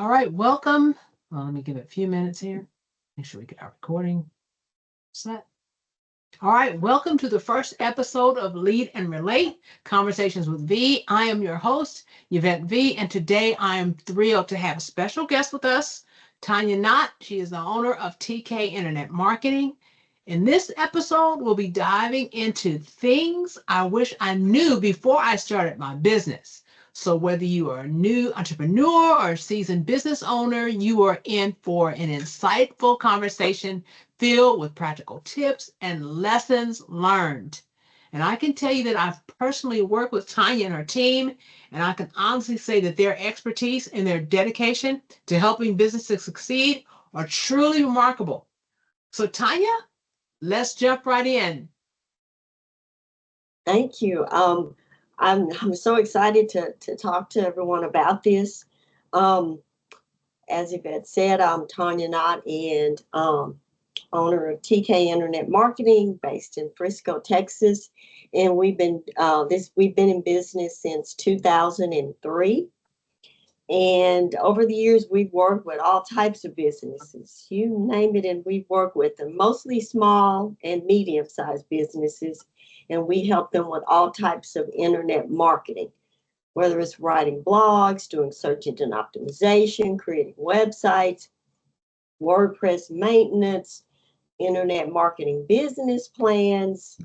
All right, welcome. Well, let me give it a few minutes here. Make sure we get our recording set. All right, welcome to the first episode of Lead and Relate Conversations with V. I am your host, Yvette V, and today I am thrilled to have a special guest with us, Tonya Knott. She is the owner of TK Internet Marketing. In this episode, we'll be diving into things I wish I knew before I started my business. So whether you are a new entrepreneur or a seasoned business owner, you are in for an insightful conversation filled with practical tips and lessons learned. And I can tell you that I've personally worked with Tonya and her team, and I can honestly say that their expertise and their dedication to helping businesses succeed are truly remarkable. So, Tonya, let's jump right in. Thank you. I'm so excited to talk to everyone about this. Um, as Yvette said, I'm Tonya Knott and owner of TK Internet Marketing, based in Frisco, Texas, and we've been in business since 2003. And over the years, we've worked with all types of businesses, you name it, and we've worked with them, mostly small and medium-sized businesses. And we help them with all types of internet marketing, whether it's writing blogs, doing search engine optimization, creating websites, WordPress maintenance, internet marketing business plans,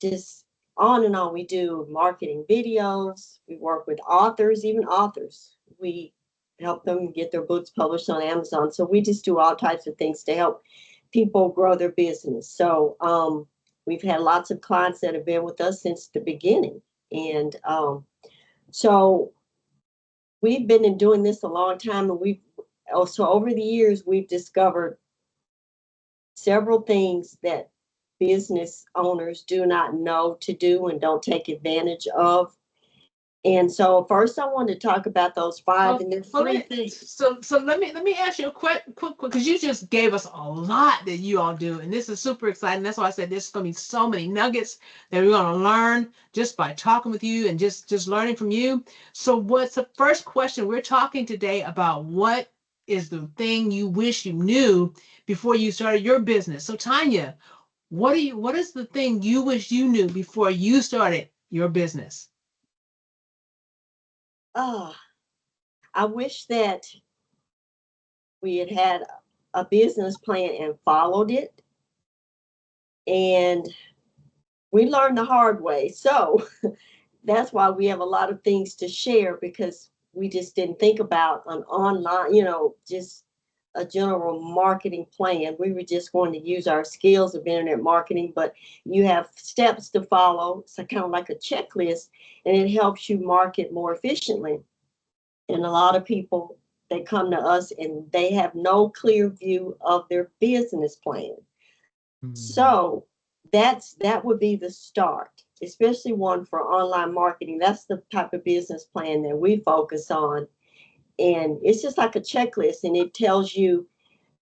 just on and on. We do marketing videos. We work with authors, even authors. We help them get their books published on Amazon. So we just do all types of things to help people grow their business. So we've had lots of clients that have been with us since the beginning. And so we've been in doing this a long time. And we've also, over the years, we've discovered several things that business owners do not know to do and don't take advantage of. And so first I want to talk about those five, and there's three things. So let me ask you a quick, because you just gave us a lot that you all do, and this is super exciting. That's why I said there's going to be so many nuggets that we're going to learn just by talking with you and just learning from you. So what's the first question? We're talking today about what is the thing you wish you knew before you started your business. So Tonya, what is the thing you wish you knew before you started your business? Oh, I wish that we had had a business plan and followed it. And we learned the hard way. So that's why we have a lot of things to share, because we just didn't think about an online, just a general marketing plan. We were just going to use our skills of internet marketing, but you have steps to follow. It's kind of like a checklist, and it helps you market more efficiently. And a lot of people, they come to us and they have no clear view of their business plan. So that would be the start, especially one for online marketing. That's the type of business plan that we focus on. And it's just like a checklist, and it tells you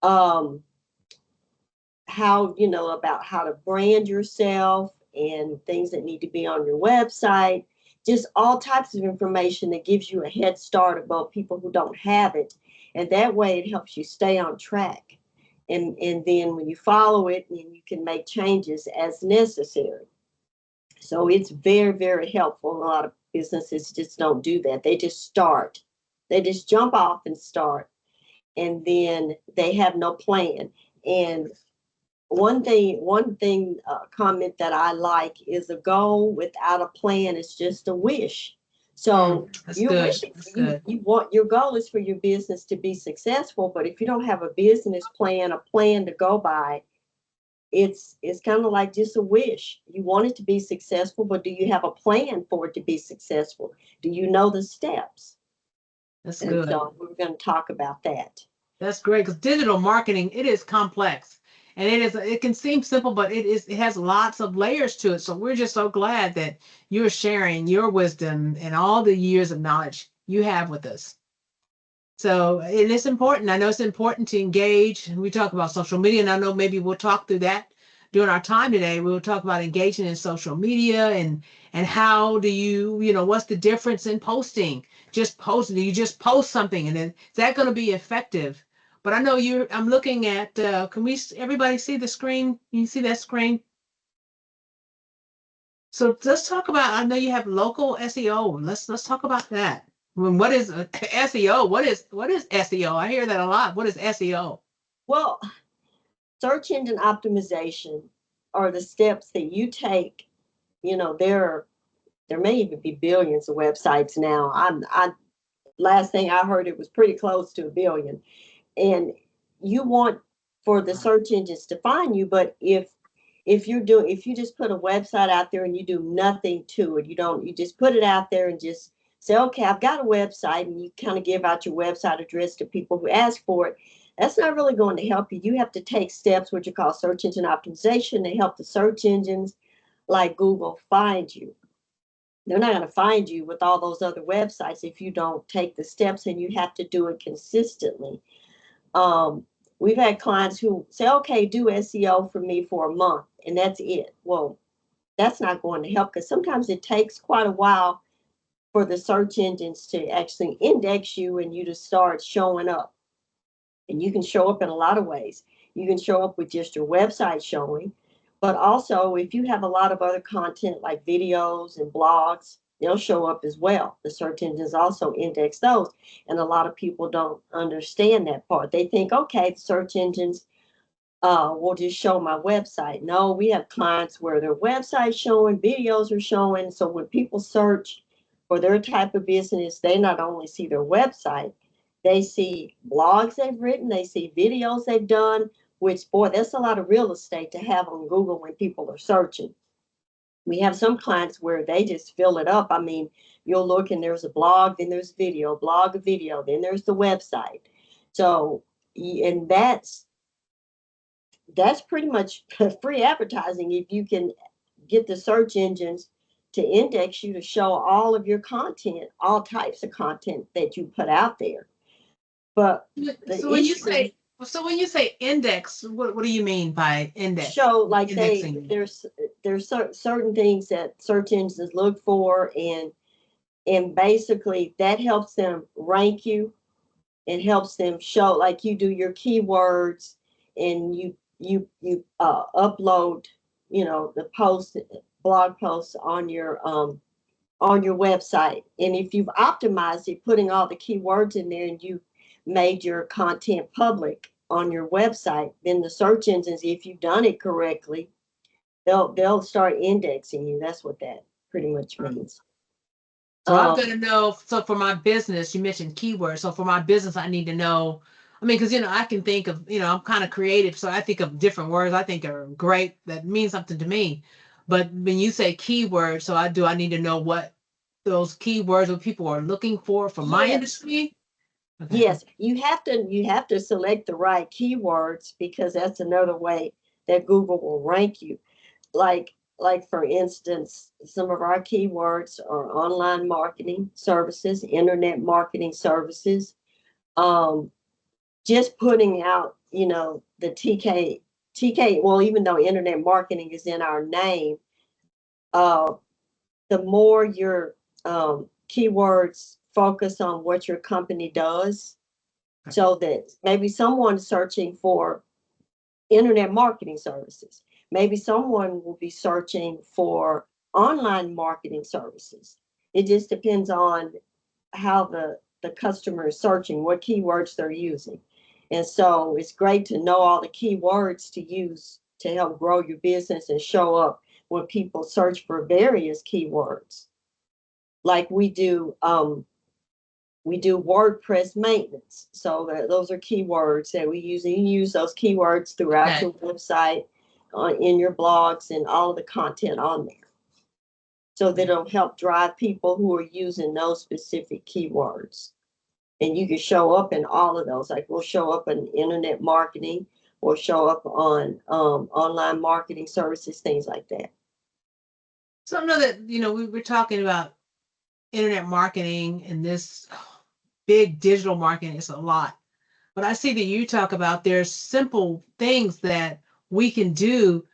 um, about how to brand yourself and things that need to be on your website, just all types of information that gives you a head start above people who don't have it. And that way it helps you stay on track. And then when you follow it, then you can make changes as necessary. So it's very, very helpful. A lot of businesses just don't do that. They just start. They just jump off and start. And then they have no plan. And one thing comment that I like is a goal without a plan is just a wish. So you want, your goal is for your business to be successful, but if you don't have a business plan, a plan to go by, it's kind of like just a wish. You want it to be successful, but do you have a plan for it to be successful? Do you know the steps? That's And good. so we're going to talk about that. That's great, because digital marketing, it is complex, and it can seem simple, but it has lots of layers to it. So we're just so glad that you're sharing your wisdom and all the years of knowledge you have with us. So it is important. I know it's important to engage. We talk about social media, and I know maybe we'll talk through that during our time today, we'll talk about engaging in social media and how do you, what's the difference in posting? Just posting, you just post something and then is that going to be effective? But I know I'm looking at, everybody see the screen? You see that screen? So let's talk about, I know you have local SEO. Let's talk about that. What is SEO? What is SEO? I hear that a lot. What is SEO? Well, search engine optimization are the steps that you take. There may even be billions of websites now. I last thing I heard, it was pretty close to a billion. And you want for the search engines to find you, but if you just put a website out there and you do nothing to it, you just put it out there and just say, okay, I've got a website, and you kind of give out your website address to people who ask for it, that's not really going to help you. You have to take steps, what you call search engine optimization, to help the search engines like Google find you. They're not going to find you with all those other websites if you don't take the steps, and you have to do it consistently. We've had clients who say, okay, do SEO for me for a month and that's it. Well, that's not going to help, because sometimes it takes quite a while for the search engines to actually index you and you to start showing up. And you can show up in a lot of ways. You can show up with just your website showing, but also if you have a lot of other content like videos and blogs, they'll show up as well. The search engines also index those. And a lot of people don't understand that part. They think, okay, the search engines will just show my website. No, we have clients where their website's showing, videos are showing. So when people search for their type of business, they not only see their website, they see blogs they've written, they see videos they've done, which, boy, that's a lot of real estate to have on Google when people are searching. We have some clients where they just fill it up. I mean, you'll look and there's a blog, then there's video, blog, a video, then there's the website. So, and that's pretty much free advertising if you can get the search engines to index you to show all of your content, all types of content that you put out there. But the So when you issue say so when you say index, what do you mean by index? show like Indexing. there's certain things that search engines look for, and basically that helps them rank you. It helps them show, like, you do your keywords and you upload, the blog posts on your website. And if you've optimized it, putting all the keywords in there, and you made your content public on your website, then the search engines, if you've done it correctly, they'll start indexing you. That's what that pretty much means. So I'm gonna know. So for my business, you mentioned keywords. So for my business, I need to know. I mean, because I can think of, I'm kind of creative, so I think of different words I think are great that mean something to me. But when you say keywords, so I need to know what those keywords what people are looking for my Yes. industry. Okay. Yes, you have to select the right keywords, because that's another way that Google will rank you. Like for instance, some of our keywords are online marketing services, internet marketing services. Um, just putting out, the TK. Well, even though internet marketing is in our name, uh, the more your keywords focus on what your company does, so that maybe someone's searching for internet marketing services. Maybe someone will be searching for online marketing services. It just depends on how the customer is searching, what keywords they're using. And so it's great to know all the keywords to use to help grow your business and show up when people search for various keywords. Like we do WordPress maintenance. So those are keywords that we use. And you use those keywords throughout your website, in your blogs, and all of the content on there. So that it'll help drive people who are using those specific keywords. And you can show up in all of those. Like, we'll show up in internet marketing, or show up on online marketing services, things like that. So I know that we're talking about internet marketing and this big digital marketing is a lot. But I see that you talk about there's simple things that we can do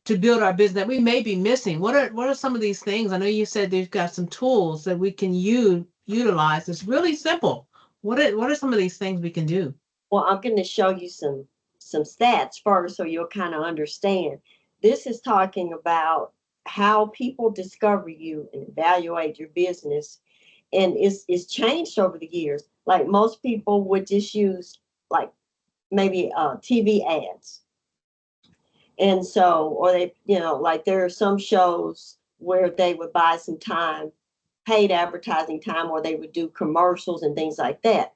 to build our business that we may be missing? What are some of these things? I know you said they've got some tools that we can utilize. It's really simple. What are some of these things we can do? Well, I'm going to show you some stats first so you'll kind of understand. This is talking about how people discover you and evaluate your business. And it's changed over the years. Like most people would just use like maybe TV ads. And so, or they, like there are some shows where they would buy some time, paid advertising time, or they would do commercials and things like that.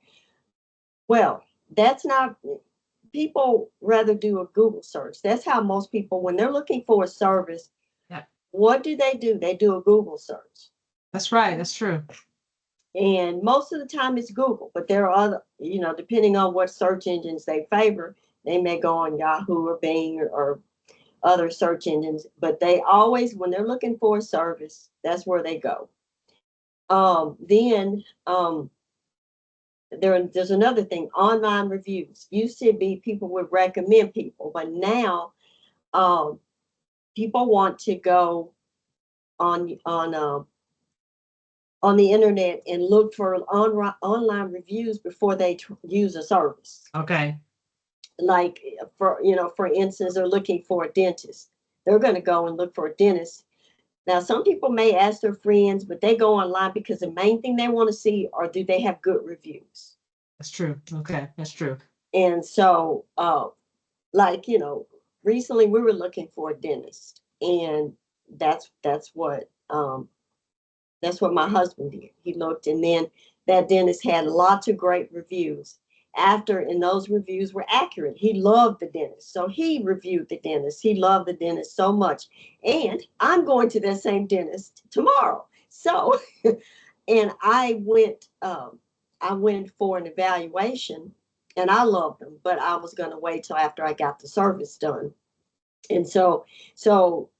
Well, that's not, people rather do a Google search. That's how most people, when they're looking for a service, Yeah, what do? They do a Google search. that's right. That's true. And most of the time it's Google, but there are other, depending on what search engines they favor, they may go on Yahoo or Bing or other search engines, but they always, when they're looking for a service, that's where they go. Then there's another thing, online reviews. Used to be people would recommend people, but now people want to go on on the internet and look for online reviews before they use a service. Okay. Like for instance, they're looking for a dentist. They're going to go and look for a dentist. Now, some people may ask their friends, but they go online because the main thing they want to see are, do they have good reviews? That's true. Okay. That's true. And so, like, recently we were looking for a dentist, and that's what my husband did. He looked, and then that dentist had lots of great reviews. And those reviews were accurate. He loved the dentist. So he reviewed the dentist. He loved the dentist so much. And I'm going to that same dentist tomorrow. So, and I went for an evaluation, and I loved them, but I was going to wait till after I got the service done. And so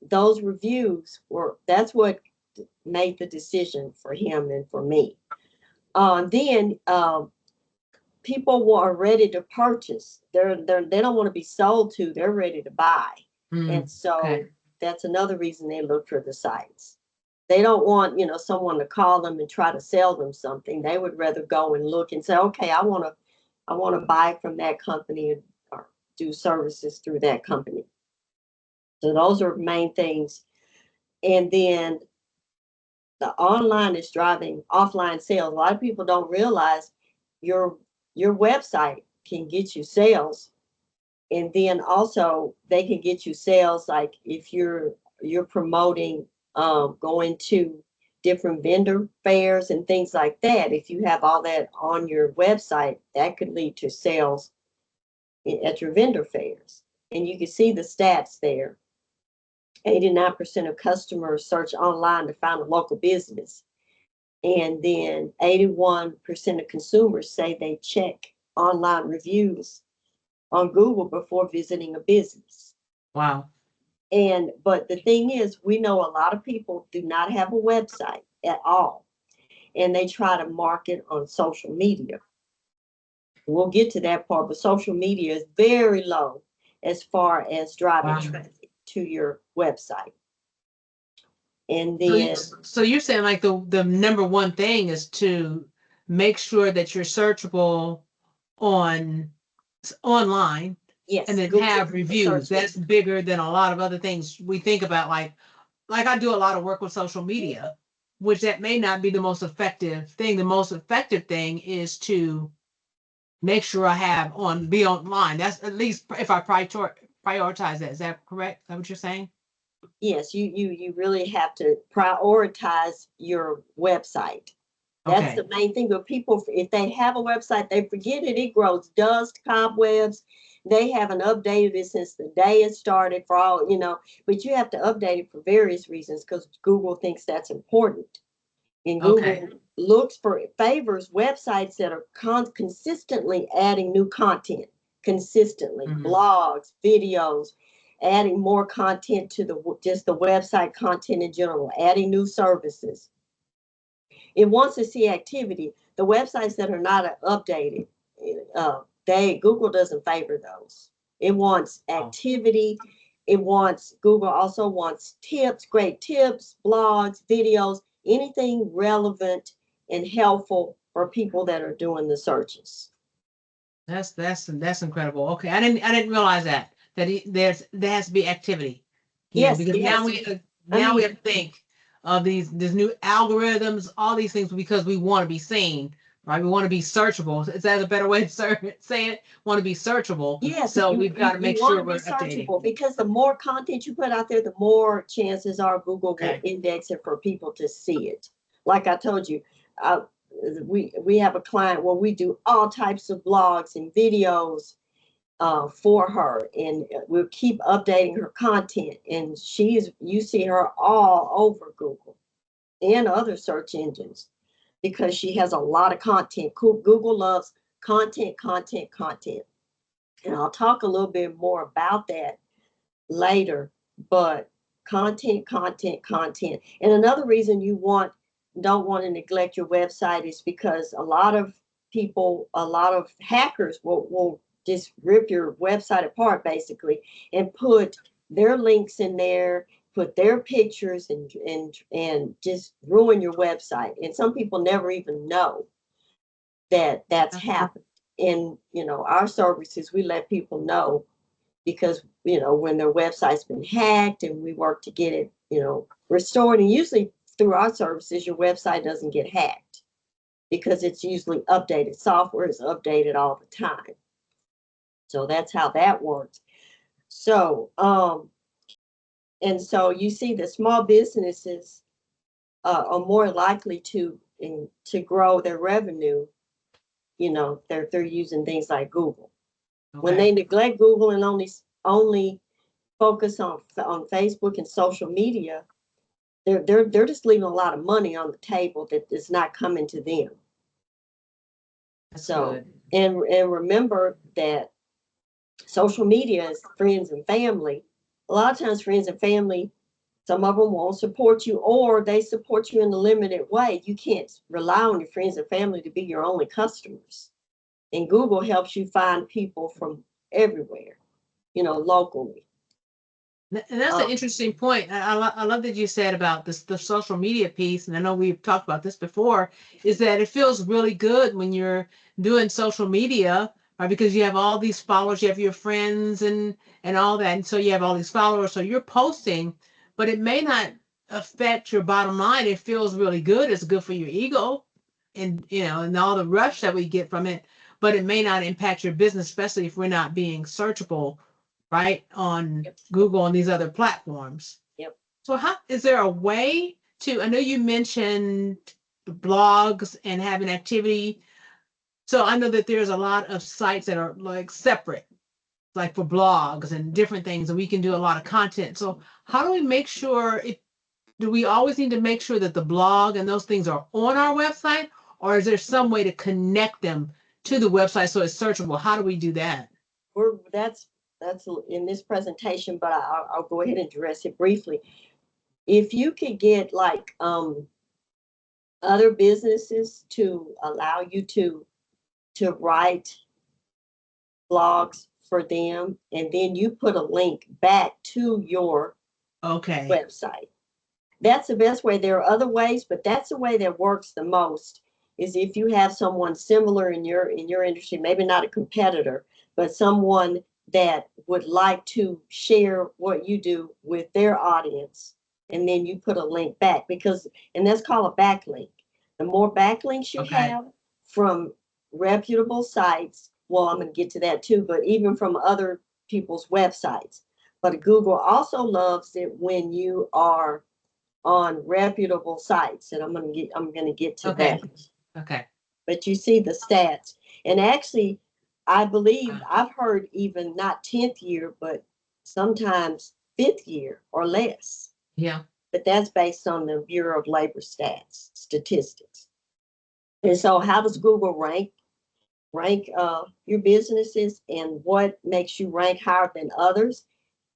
those reviews that's what made the decision for him and for me. Then people are ready to purchase. They don't want to be sold to. They're ready to buy. And so Okay. that's another reason they look for the sites. They don't want someone to call them and try to sell them something. They would rather go and look and say, okay, I want to buy from that company or do services through that company. So those are main things. And then the online is driving offline sales. A lot of people don't realize your your website can get you sales, and then also they can get you sales like if you're promoting going to different vendor fairs and things like that. If you have all that on your website, that could lead to sales at your vendor fairs, and you can see the stats there. 89% of customers search online to find a local business. And then 81% of consumers say they check online reviews on Google before visiting a business. Wow. But the thing is, we know a lot of people do not have a website at all, and they try to market on social media. We'll get to that part, but social media is very low as far as driving Wow. traffic to your website. And So, you, then, so you're saying like the number one thing is to make sure that you're searchable on online and yes, then Google have reviews. search That's engine. bigger than a lot of other things we think about. Like I do a lot of work with social media, which that may not be the most effective thing. The most effective thing is to make sure I have on be online. That's at least if I prioritize that. Is that correct? Is that what you're saying? Yes, you really have to prioritize your website. That's Okay. the main thing. But people, if they have a website, they forget it. It grows dust, cobwebs. They haven't updated it since the day it started for all. But you have to update it for various reasons because Google thinks that's important. And Okay. Google favors websites that are consistently adding new content, consistently Mhm. blogs, videos, adding more content to just the website content in general, adding new services. It wants to see activity. The websites that are not updated, Google doesn't favor those. It wants Oh, activity. Google also wants tips, great tips, blogs, videos, anything relevant and helpful for people that are doing the searches. That's incredible. Okay, I didn't realize there has to be activity. Yes, Because it now has to we be. I now we mean, have to think of these new algorithms, all these things because we want to be seen, right? We want to be searchable. Is that a better way to say it? Want to be searchable. yes, So you, we've got you, to you make want sure to be we're updating. searchable because the more content you put out there, the more chances are Google will Okay. index it for people to see it. Like I told you, uh, we have a client where we do all types of blogs and videos for her, and we'll keep updating her content. And you see her all over Google and other search engines because she has a lot of content. Google loves content, content, content. And I'll talk a little bit more about that later, but content, content, content. And another reason don't want to neglect your website is because a lot of hackers will just rip your website apart basically and put their links in there, put their pictures and just ruin your website. And some people never even know that that's happened. And our services, we let people know because when their website's been hacked, and we work to get it restored. And usually through our services your website doesn't get hacked because it's usually updated. Software is updated all the time, so that's how that works. So and so you see that small businesses are more likely to grow their revenue. They're using things like Google. When Okay. they neglect Google and only focus on Facebook and social media, they're just leaving a lot of money on the table that is not coming to them. That's So, good. and remember that social media is friends and family. A lot of times friends and family, some of them won't support you, or they support you in a limited way. You can't rely on your friends and family to be your only customers. And Google helps you find people from everywhere, locally. And that's an Uh, interesting point. I love that you said about this the social media piece, and I know we've talked about this before. Is that it feels really good when you're doing social media, right? Because you have all these followers, you have your friends and all that, and so you have all these followers. So you're posting, but it may not affect your bottom line. It feels really good. It's good for your ego, and and all the rush that we get from it. But it may not impact your business, especially if we're not being searchable right, on yep, Google and these other platforms. yep. So how is there a way to, I know you mentioned blogs and having activity. So I know that there's a lot of sites that are like separate, like for blogs and different things, and we can do a lot of content. So how do we make sure do we always need to make sure that the blog and those things are on our website, or is there some way to connect them to the website so it's searchable? How do we do that? That's in this presentation, but I'll go ahead and address it briefly. If you could get like other businesses to allow you to write blogs for them, and then you put a link back to your Okay. website. That's the best way. There are other ways, but that's the way that works the most. Is if you have someone similar in your industry, maybe not a competitor, but someone that would like to share what you do with their audience, and then you put a link back, and that's called a backlink. The more backlinks you Okay. have from reputable sites, well, I'm going to get to that too, but even from other people's websites. But Google also loves it when you are on reputable sites, and I'm going to get to Okay. that. Okay. But you see the stats, and actually, I believe I've heard even not 10th year, but sometimes 5th year or less. Yeah. But that's based on the Bureau of Labor statistics. And so, how does Google rank your businesses, and what makes you rank higher than others?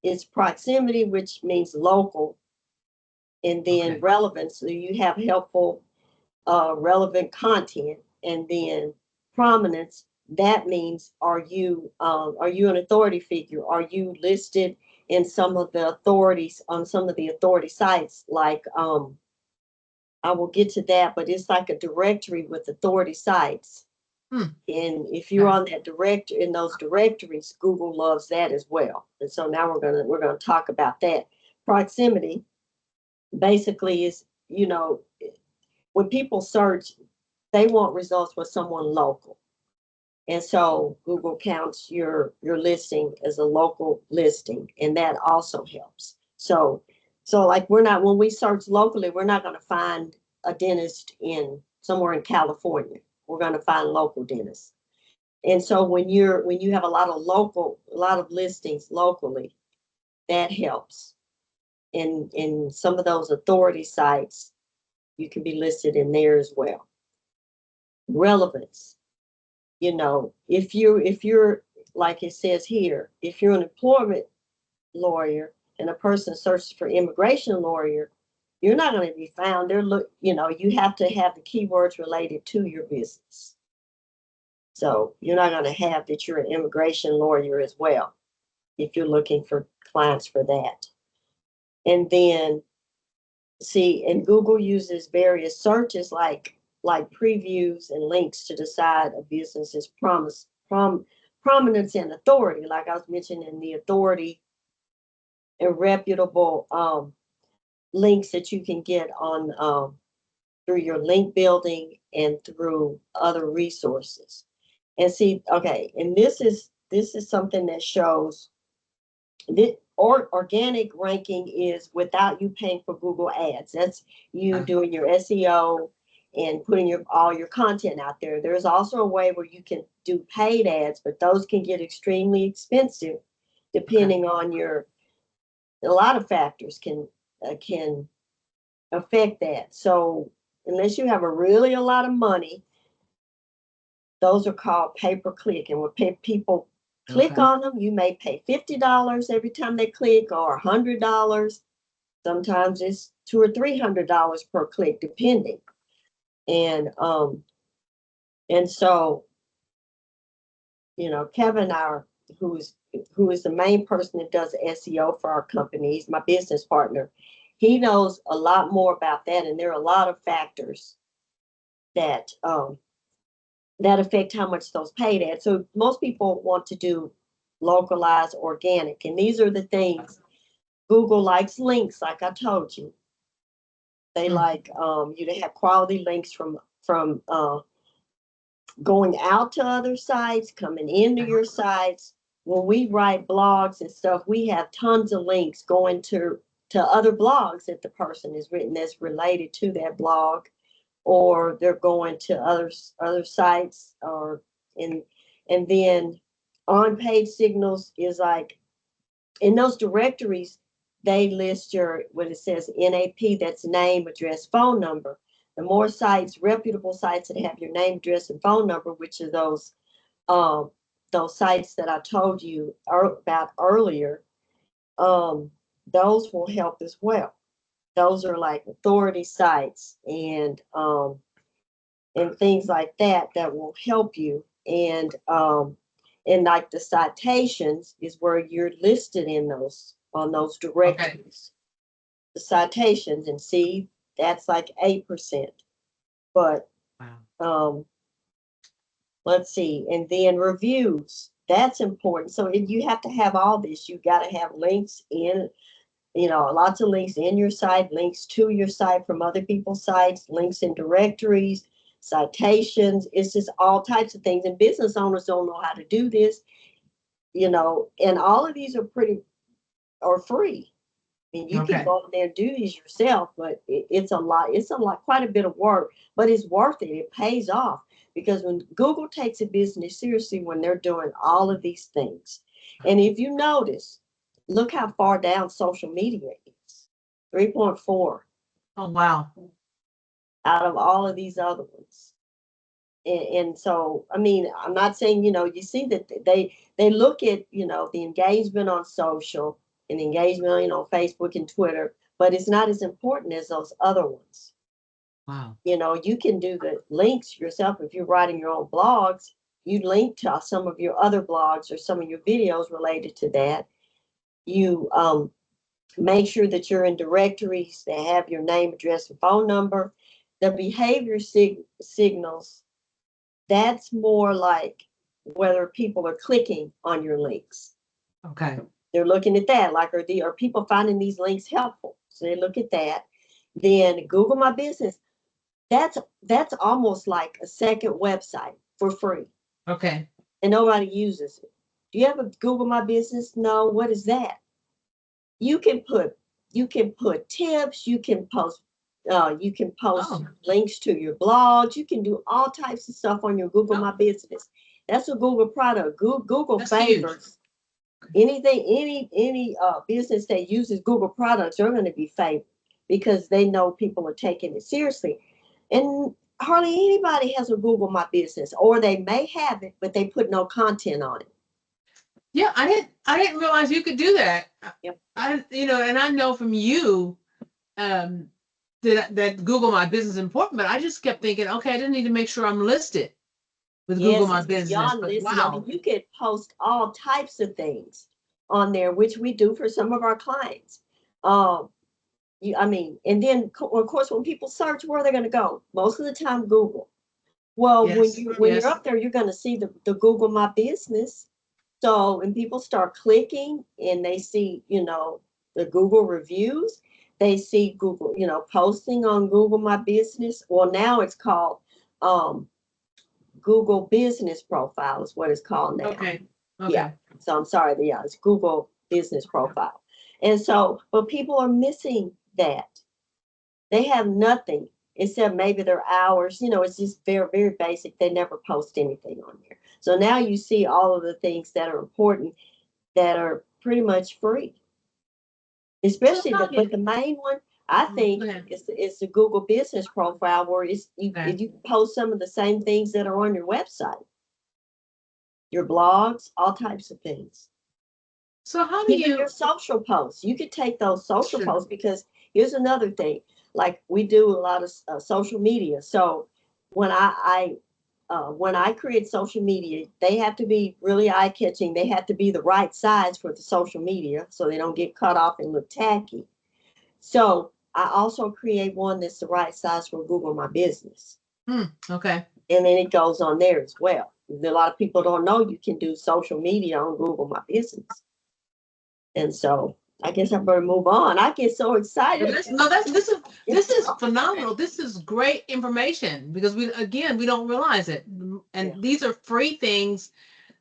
It's proximity, which means local, and then Okay. relevance. So you have helpful, relevant content, and then prominence. That means are you an authority figure? Are you listed in some of the authorities, on some of the authority sites, like I will get to that, but it's like a directory with authority sites. Hmm. And if you're Okay. on that in those directories, Google loves that as well. And so now we're gonna talk about that. Proximity basically is, when people search, they want results with someone local. And so Google counts your listing as a local listing, and that also helps. So like we're not, when we search locally, we're not going to find a dentist in somewhere in California. We're going to find local dentists. And so when you have a lot of listings locally, that helps. In some of those authority sites, you can be listed in there as well. Relevance. If you're like it says here, if you're an employment lawyer and a person searches for immigration lawyer, you're not going to be found. You have to have the keywords related to your business. So you're not going to have that you're an immigration lawyer as well if you're looking for clients for that. And then see, and Google uses various searches like previews and links to decide a business's prominence and authority. Like I was mentioning, the authority and reputable links that you can get on through your link building and through other resources. And see, okay, and this is something that shows that organic ranking is without you paying for Google ads. That's you doing your SEO and putting all your content out there. There's also a way where you can do paid ads, but those can get extremely expensive Okay. depending on a lot of factors can affect that. So unless you have a lot of money, those are called pay per click. And when people click Okay. on them, you may pay $50 every time they click, or $100. Sometimes it's $200 or $300 per click, depending. And and so Kevin, who is the main person that does SEO for our company, he's my business partner. He knows a lot more about that, and there are a lot of factors that that affect how much those paid ads. So most people want to do localized organic, and these are the things. Google likes links, like I told you. They Hmm. like you to have quality links from going out to other sites, coming into Okay. your sites. When we write blogs and stuff, we have tons of links going to other blogs that the person has written that's related to that blog, or they're going to other sites, or in and then on page signals is like in those directories, they list your, what it says, NAP, that's name, address, phone number. The more sites, reputable sites that have your name, address, and phone number, which are those sites that I told you about earlier, um, those will help as well. Those are like authority sites and things like that will help you. And like the citations is where you're listed in those on those Okay. directories. The citations, and see, that's like 8%. But Wow. um let's see, and then reviews. That's important. So if you have to have all this, you got to have links in, lots of links in your site, links to your site from other people's sites, links in directories, citations. It's just all types of things. And business owners don't know how to do this, and all of these are free. I mean, you can Okay. go in there and do these yourself, but it's a lot. It's a lot, quite a bit of work, but it's worth it. It pays off because when Google takes a business seriously, when they're doing all of these things, and if you notice, look how far down social media is, 3.4 Oh, wow. out of all of these other ones. And so, I mean, I'm not saying, you see that they look at, the engagement on social and engagement, Facebook and Twitter, but it's not as important as those other ones. Wow. You can do the links yourself if you're writing your own blogs. You link to some of your other blogs or some of your videos related to that. You make sure that you're in directories that have your name, address, and phone number. The behavior signals, that's more like whether people are clicking on your links. Okay. They're looking at that, like are people finding these links helpful? So they look at that. Then Google My Business, that's almost like a second website for free, Okay. and nobody uses it. Do you have a Google My Business? No. What is that? You can put tips. You can post Oh, links to your blogs. You can do all types of stuff on your Google oh, My Business. That's a Google product. Google that's huge. favors anything, any business that uses Google products are going to be favored because they know people are taking it seriously. And hardly anybody has a Google My Business, or they may have it, but they put no content on it. Yeah, I didn't realize you could do that. Yep. And I know from you, um, that Google My Business is important, but I just kept thinking, okay, I just need to make sure I'm listed with Google Yes, My it's Business. beyond But listing. I mean, wow, you could post all types of things on there, which we do for some of our clients. Um, I mean, and then of course, when people search, where are they going to go? Most of the time, Google. Well, yes, when you're yes, up there, you're going to see the Google My Business. So when people start clicking and they see, the Google reviews, they see Google, posting on Google My Business. Well, now it's called um, Google Business Profile is what it's called now. okay, Yeah. okay. So I'm sorry, but yeah, it's Google Business Profile. And so, but people are missing that. They have nothing except maybe their hours. It's just very, very basic. They never post anything on there. So now you see all of the things that are important that are pretty much free. So Especially how but did the main one I go think ahead. is the Google Business Profile, where Okay. you post some of the same things that are on your website, your blogs, all types of things. So how do Even you? your social posts, you could take those social Sure. posts, because here's another thing. Like, we do a lot of social media. So when when I create social media, they have to be really eye catching. They have to be the right size for the social media so they don't get cut off and look tacky. So I also create one that's the right size for Google My Business. Okay. And then it goes on there as well. A lot of people don't know you can do social media on Google My Business. And so I guess I better move on. I get so Yeah, excited. no, It's this is phenomenal. This is great information because we don't realize it, yeah. and these are free things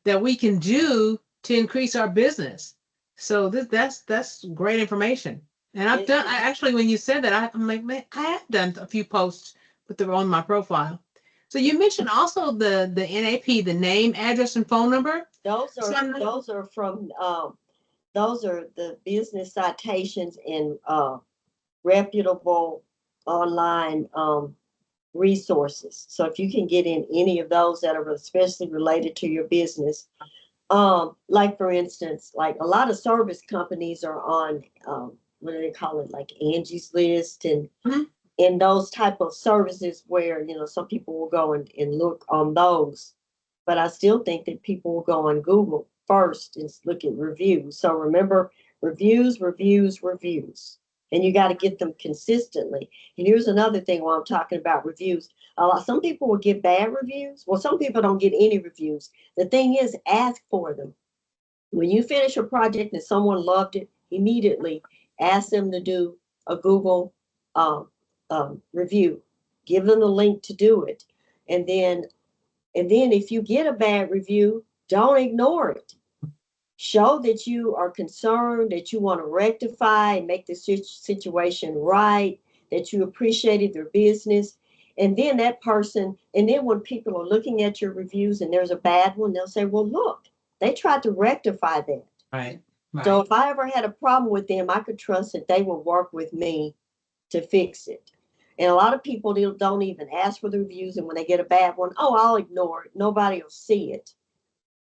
that we can do to increase our business. So that's great information. And It, I actually, when you said that, I'm like, man, I have done a few posts with them on my profile. So you mentioned also the NAP, the name, address, and phone number. those So are those are from those are the business citations in reputable online resources. So if you can get in any of those that are especially related to your business, like for instance, like a lot of service companies are on what do they call it, like Angie's List, and Mhm. in those type of services where some people will go and look on those. But I still think that people will go on Google first and look at reviews. So remember, reviews, reviews, reviews. And you got to get them consistently. And here's another thing while I'm talking about reviews. Some people will get bad reviews. Well, some people don't get any reviews. The thing is, ask for them. When you finish a project and someone loved it, immediately ask them to do a Google um, review. Give them the link to do it. And then if you get a bad review, don't ignore it. Show that you are concerned, that you want to rectify and make the situation right, that you appreciated their business. And then when people are looking at your reviews and there's a bad one, they'll say, well, look, they tried to rectify that. Right, So right. if I ever had a problem with them, I could trust that they will work with me to fix it. And a lot of people don't even ask for the reviews. And when they get a bad one, oh, I'll ignore it. Nobody will see it.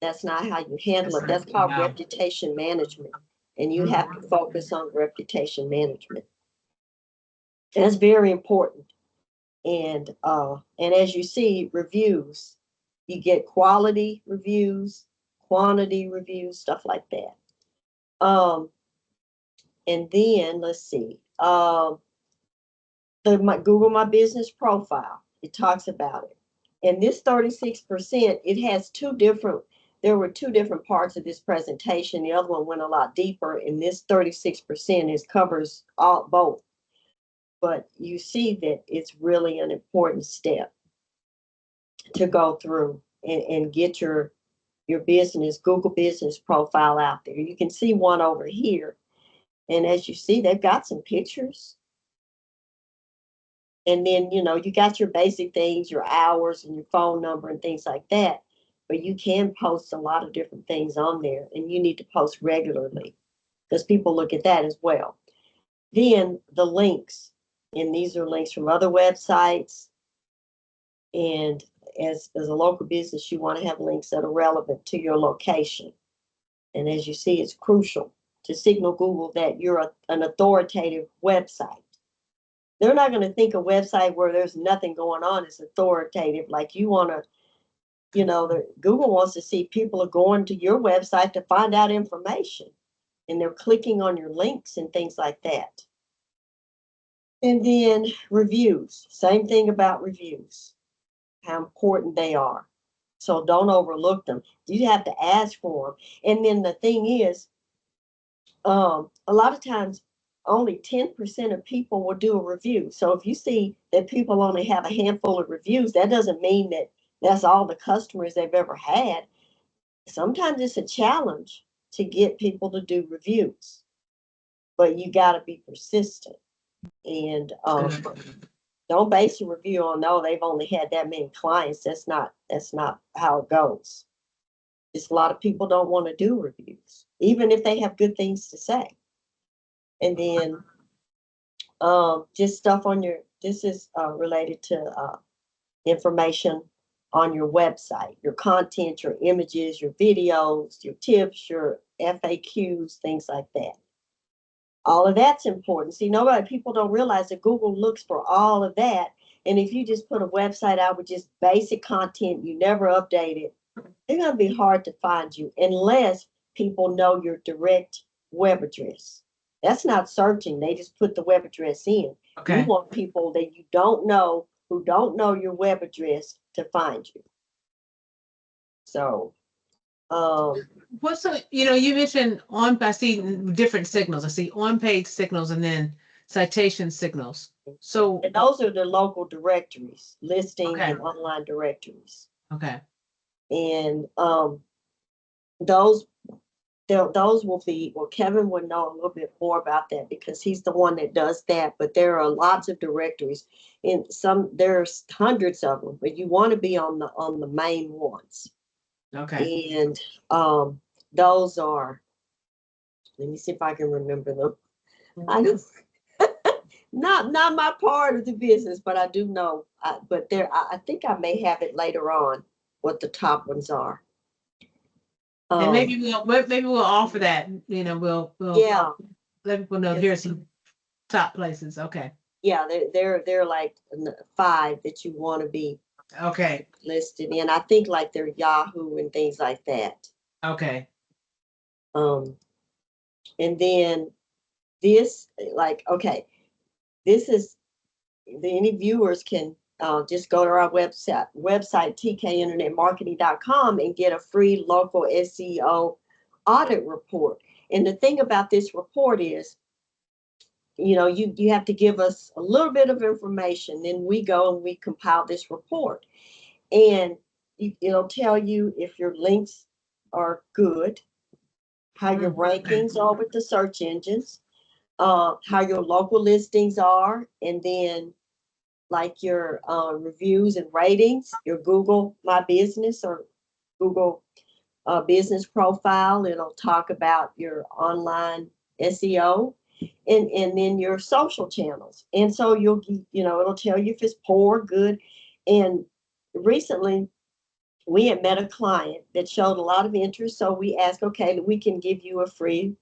That's not how you handle That's it. right. That's called Wow. reputation management. And you have to Mhm. focus on reputation management. That's very important. And as you see, reviews, you get quality reviews, quantity reviews, stuff like that. And then let's see, my Google My Business profile. It talks about it. And this 36%, it has there were two different parts of this presentation. The other one went a lot deeper, and this 36% covers all both. But you see that it's really an important step to go through and get your business, Google business profile out there. You can see one over here. And as you see, they've got some pictures. And then, you got your basic things, your hours and your phone number and things like that. But you can post a lot of different things on there, and you need to post regularly because people look at that as well. Then the links, and these are links from other websites. And as a local business, you want to have links that are relevant to your location. And as you see, it's crucial to signal Google that you're an authoritative website. They're not going to think a website where there's nothing going on is authoritative. Like you want to, Google wants to see people are going to your website to find out information, and they're clicking on your links and things like that. And then reviews, same thing about reviews, how important they are. So don't overlook them. You have to ask for them. And then the thing is, a lot of times only 10% of people will do a review. So if you see that people only have a handful of reviews, that doesn't mean that that's all the customers they've ever had. Sometimes it's a challenge to get people to do reviews, but you got to be persistent. And don't base a review on, no, they've only had that many clients. That's not how it goes. Just a lot of people don't want to do reviews, even if they have good things to say. And then just stuff on this is related to information on your website, your content, your images, your videos, your tips, your FAQs, things like that. All of that's important. See, people don't realize that Google looks for all of that. And if you just put a website out with just basic content, you never update it, it's going to be hard to find you unless people know your direct web address. That's not searching. They just put the web address in. Okay. You want people that you don't know, who don't know your web address, to find you. So, What's you mentioned I see different signals. I see on-page signals and then citation signals. So and those are the local directories, listings Okay. and online directories. Okay. And those will be, well, Kevin would know a little bit more about that because he's the one that does that. But there are lots of directories, and there's hundreds of them, but you want to be on the main ones. Okay. And those are, let me see if I can remember them. I know not my part of the business, but I do know. But I think I may have it later on what the top ones are. And maybe we'll offer that. We'll Yeah, let people know here's some top places. Okay. yeah, they're like 5 that you want to be Okay. listed in. I think like they're Yahoo and things like that. Okay. And then this, this is any viewers can just go to our website tkinternetmarketing.com and get a free local SEO audit report. And the thing about this report is, you have to give us a little bit of information. Then we go and we compile this report, and it'll tell you if your links are good, how your rankings are with the search engines, how your local listings are, and then like your reviews and ratings, your Google My Business or Google business profile. It'll talk about your online SEO, and then your social channels. And so it'll tell you if it's poor, good. And recently we had met a client that showed a lot of interest. So we asked, okay, we can give you a free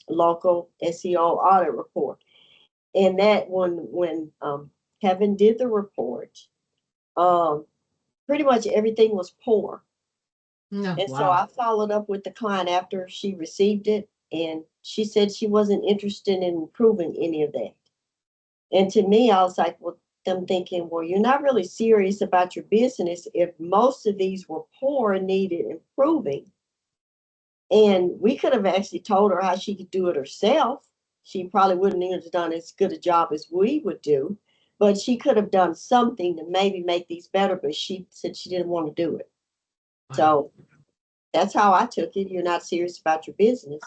local SEO audit report. And that when Kevin did the report, pretty much everything was poor. No, And wow. so I followed up with the client after she received it, and she said she wasn't interested in improving any of that. And to me, I was like, well, them thinking, well, you're not really serious about your business if most of these were poor and needed improving. And we could have actually told her how she could do it herself. She probably wouldn't even have done as good a job as we would do, but she could have done something to maybe make these better, but she said she didn't want to do it. Wow. So that's how I took it. You're not serious about your business.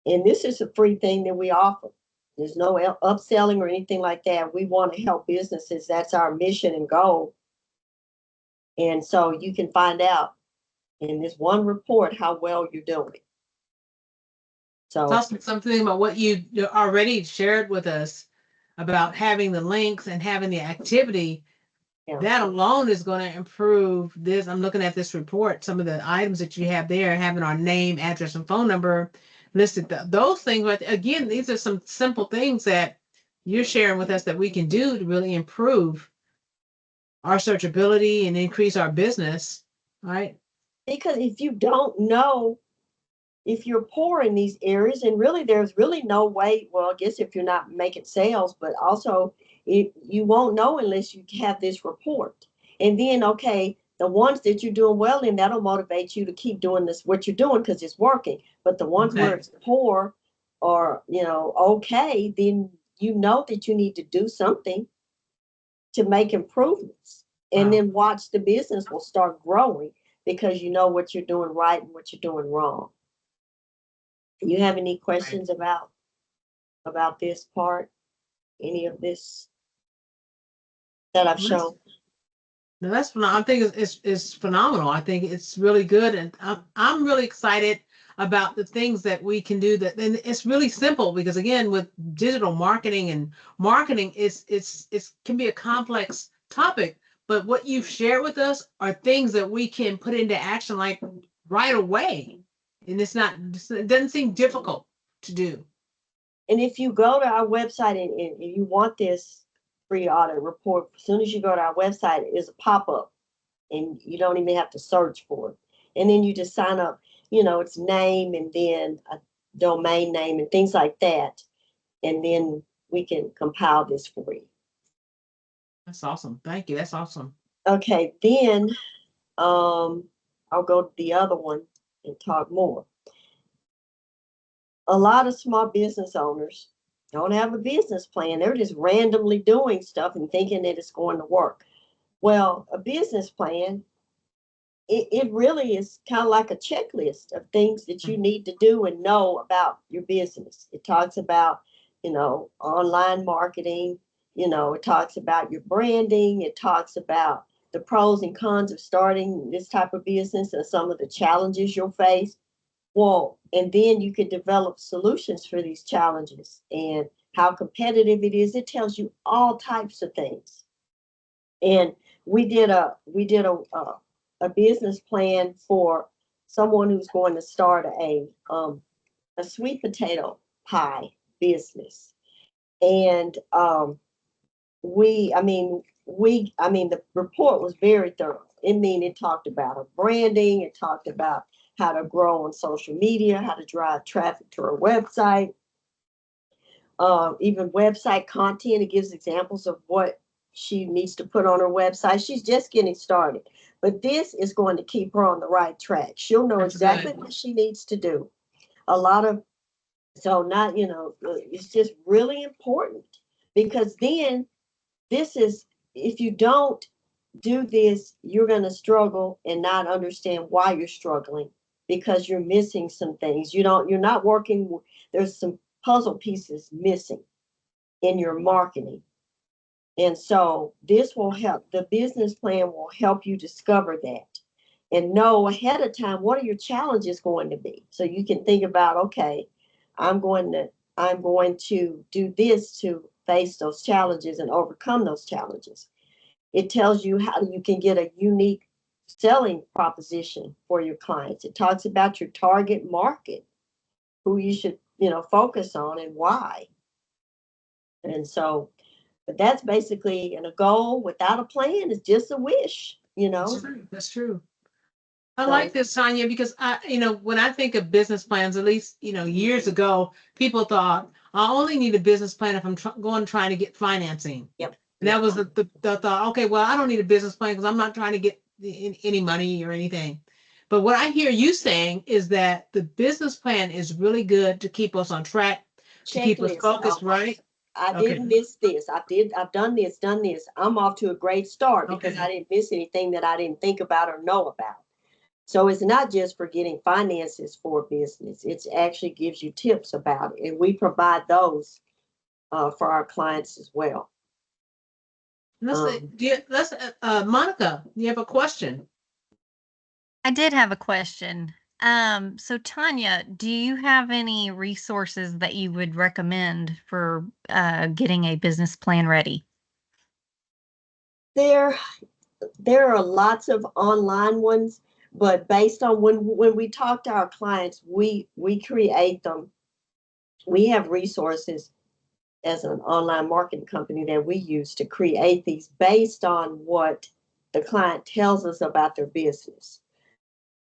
And this is a free thing that we offer. There's no upselling or anything like that. We want to help businesses. That's our mission and goal. And so you can find out in this one report how well you're doing. Tell So us something about what you already shared with us about having the links and having the activity. yeah, That alone is going to improve this. I'm looking at this report, some of the items that you have there, having our name, address, and phone number listed. Those things, but again, these are some simple things that you're sharing with us that we can do to really improve our searchability and increase our business, right? because if you don't know, if you're poor in these areas, and really there's really no way, well, I guess if you're not making sales, but also you won't know unless you have this report. And then, okay, the ones that you're doing well in, that'll motivate you to keep doing this, what you're doing, because it's working. But the ones where Okay. it's poor or, okay, then you know that you need to do something to make improvements. And Wow. then watch the business will start growing because you know what you're doing right and what you're doing wrong. You have any Right. questions about this part? Any of this that I've Well, that's shown? no, that's phenomenal. I think it's phenomenal. I think it's really good, and I'm really excited about the things that we can do. That and it's really simple because again, with digital marketing and marketing, it's can be a complex topic. But what you've shared with us are things that we can put into action like right away, and it doesn't seem difficult to do. And if you go to our website and you want this free audit report, as soon as you go to our website, it's a pop-up and you don't even have to search for it. And then you just sign up, it's name and then a domain name and things like that. And then we can compile this for you. That's awesome. Thank you. That's awesome. Okay, then I'll go to the other one and talk more. A lot of small business owners don't have a business plan. They're just randomly doing stuff and thinking that it's going to work. Well, a business plan, it really is kind of like a checklist of things that you need to do and know about your business. It talks about, online marketing, it talks about your branding, it talks about the pros and cons of starting this type of business and some of the challenges you'll face. Well, and then you could develop solutions for these challenges and how competitive it is. It tells you all types of things. And we did a business plan for someone who's going to start a sweet potato pie business. And the report was very thorough. It talked about our branding, it talked about how to grow on social media, how to drive traffic to our website, even website content. It gives examples of what she needs to put on her website. She's just getting started, but this is going to keep her on the right track. She'll know That's exactly good. what she needs to do. A lot of so not it's just really important because then this is if you don't do this, you're going to struggle and not understand why you're struggling because you're missing some things. You're not working. There's some puzzle pieces missing in your marketing. And so this will help. The business plan will help you discover that and know ahead of time what are your challenges going to be. So you can think about, okay, I'm going to I'm going to do this to face those challenges and overcome those challenges. It tells you how you can get a unique selling proposition for your clients. It talks about your target market, who you should, focus on and why. And so, but that's basically, and a goal without a plan is just a wish. That's true. That's true. I like So this, Tanya, because when I think of business plans, at least, years ago, people thought I only need a business plan if I'm trying to get financing. yep, And yep. that was the thought, okay, well, I don't need a business plan because I'm not trying to get any money or anything. But what I hear you saying is that the business plan is really good to keep us on track, to keep us Checklist. focused, right? I Okay. didn't miss this. I've done this, done this. I'm off to a great start because I Okay. didn't miss anything that I didn't think about or know about. So it's not just for getting finances for business. It actually gives you tips about it, and we provide those for our clients as well. Let's say, Um, Monica, you have a question? I did have a question. So Tanya, do you have any resources that you would recommend for getting a business plan ready? there, there are lots of online ones, but based on when we talk to our clients, we create them. We have resources as an online marketing company that we use to create these based on what the client tells us about their business.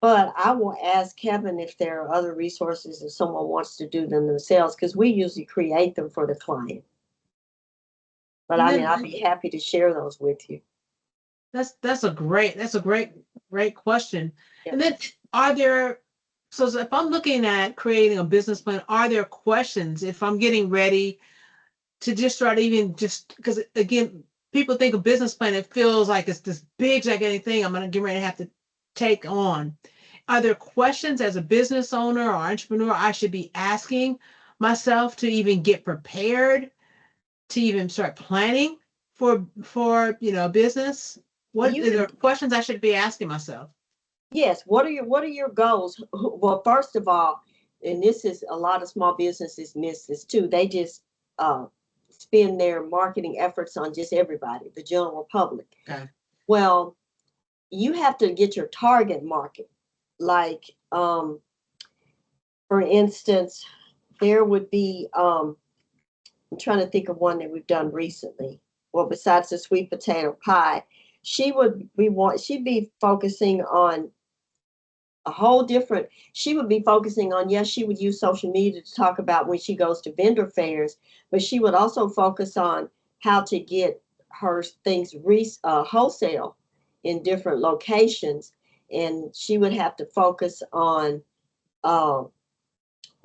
But I will ask Kevin if there are other resources if someone wants to do them themselves, because we usually create them for the client. But And I mean, then I'd be happy to share those with you. that's a great question. Yeah. And then if I'm looking at creating a business plan, are there questions if I'm getting ready to just start, even just because again, people think of business plan, it feels like it's this big gigantic thing I'm gonna get ready to have to take on. Are there questions as a business owner or entrepreneur I should be asking myself to even get prepared, to even start planning for business? What You are there questions I should be asking myself? Yes, what are your goals? Well, first of all, and this is a lot of small businesses miss this too. They just uh, spend their marketing efforts on just everybody, the general public. Okay. Well, you have to get your target market. Like, for instance, there would be, I'm trying to think of one that we've done recently. Well, besides the sweet potato pie, she'd be focusing on a whole different, she would be focusing on, yes, she would use social media to talk about when she goes to vendor fairs, but she would also focus on how to get her things wholesale in different locations. And she would have to focus on uh,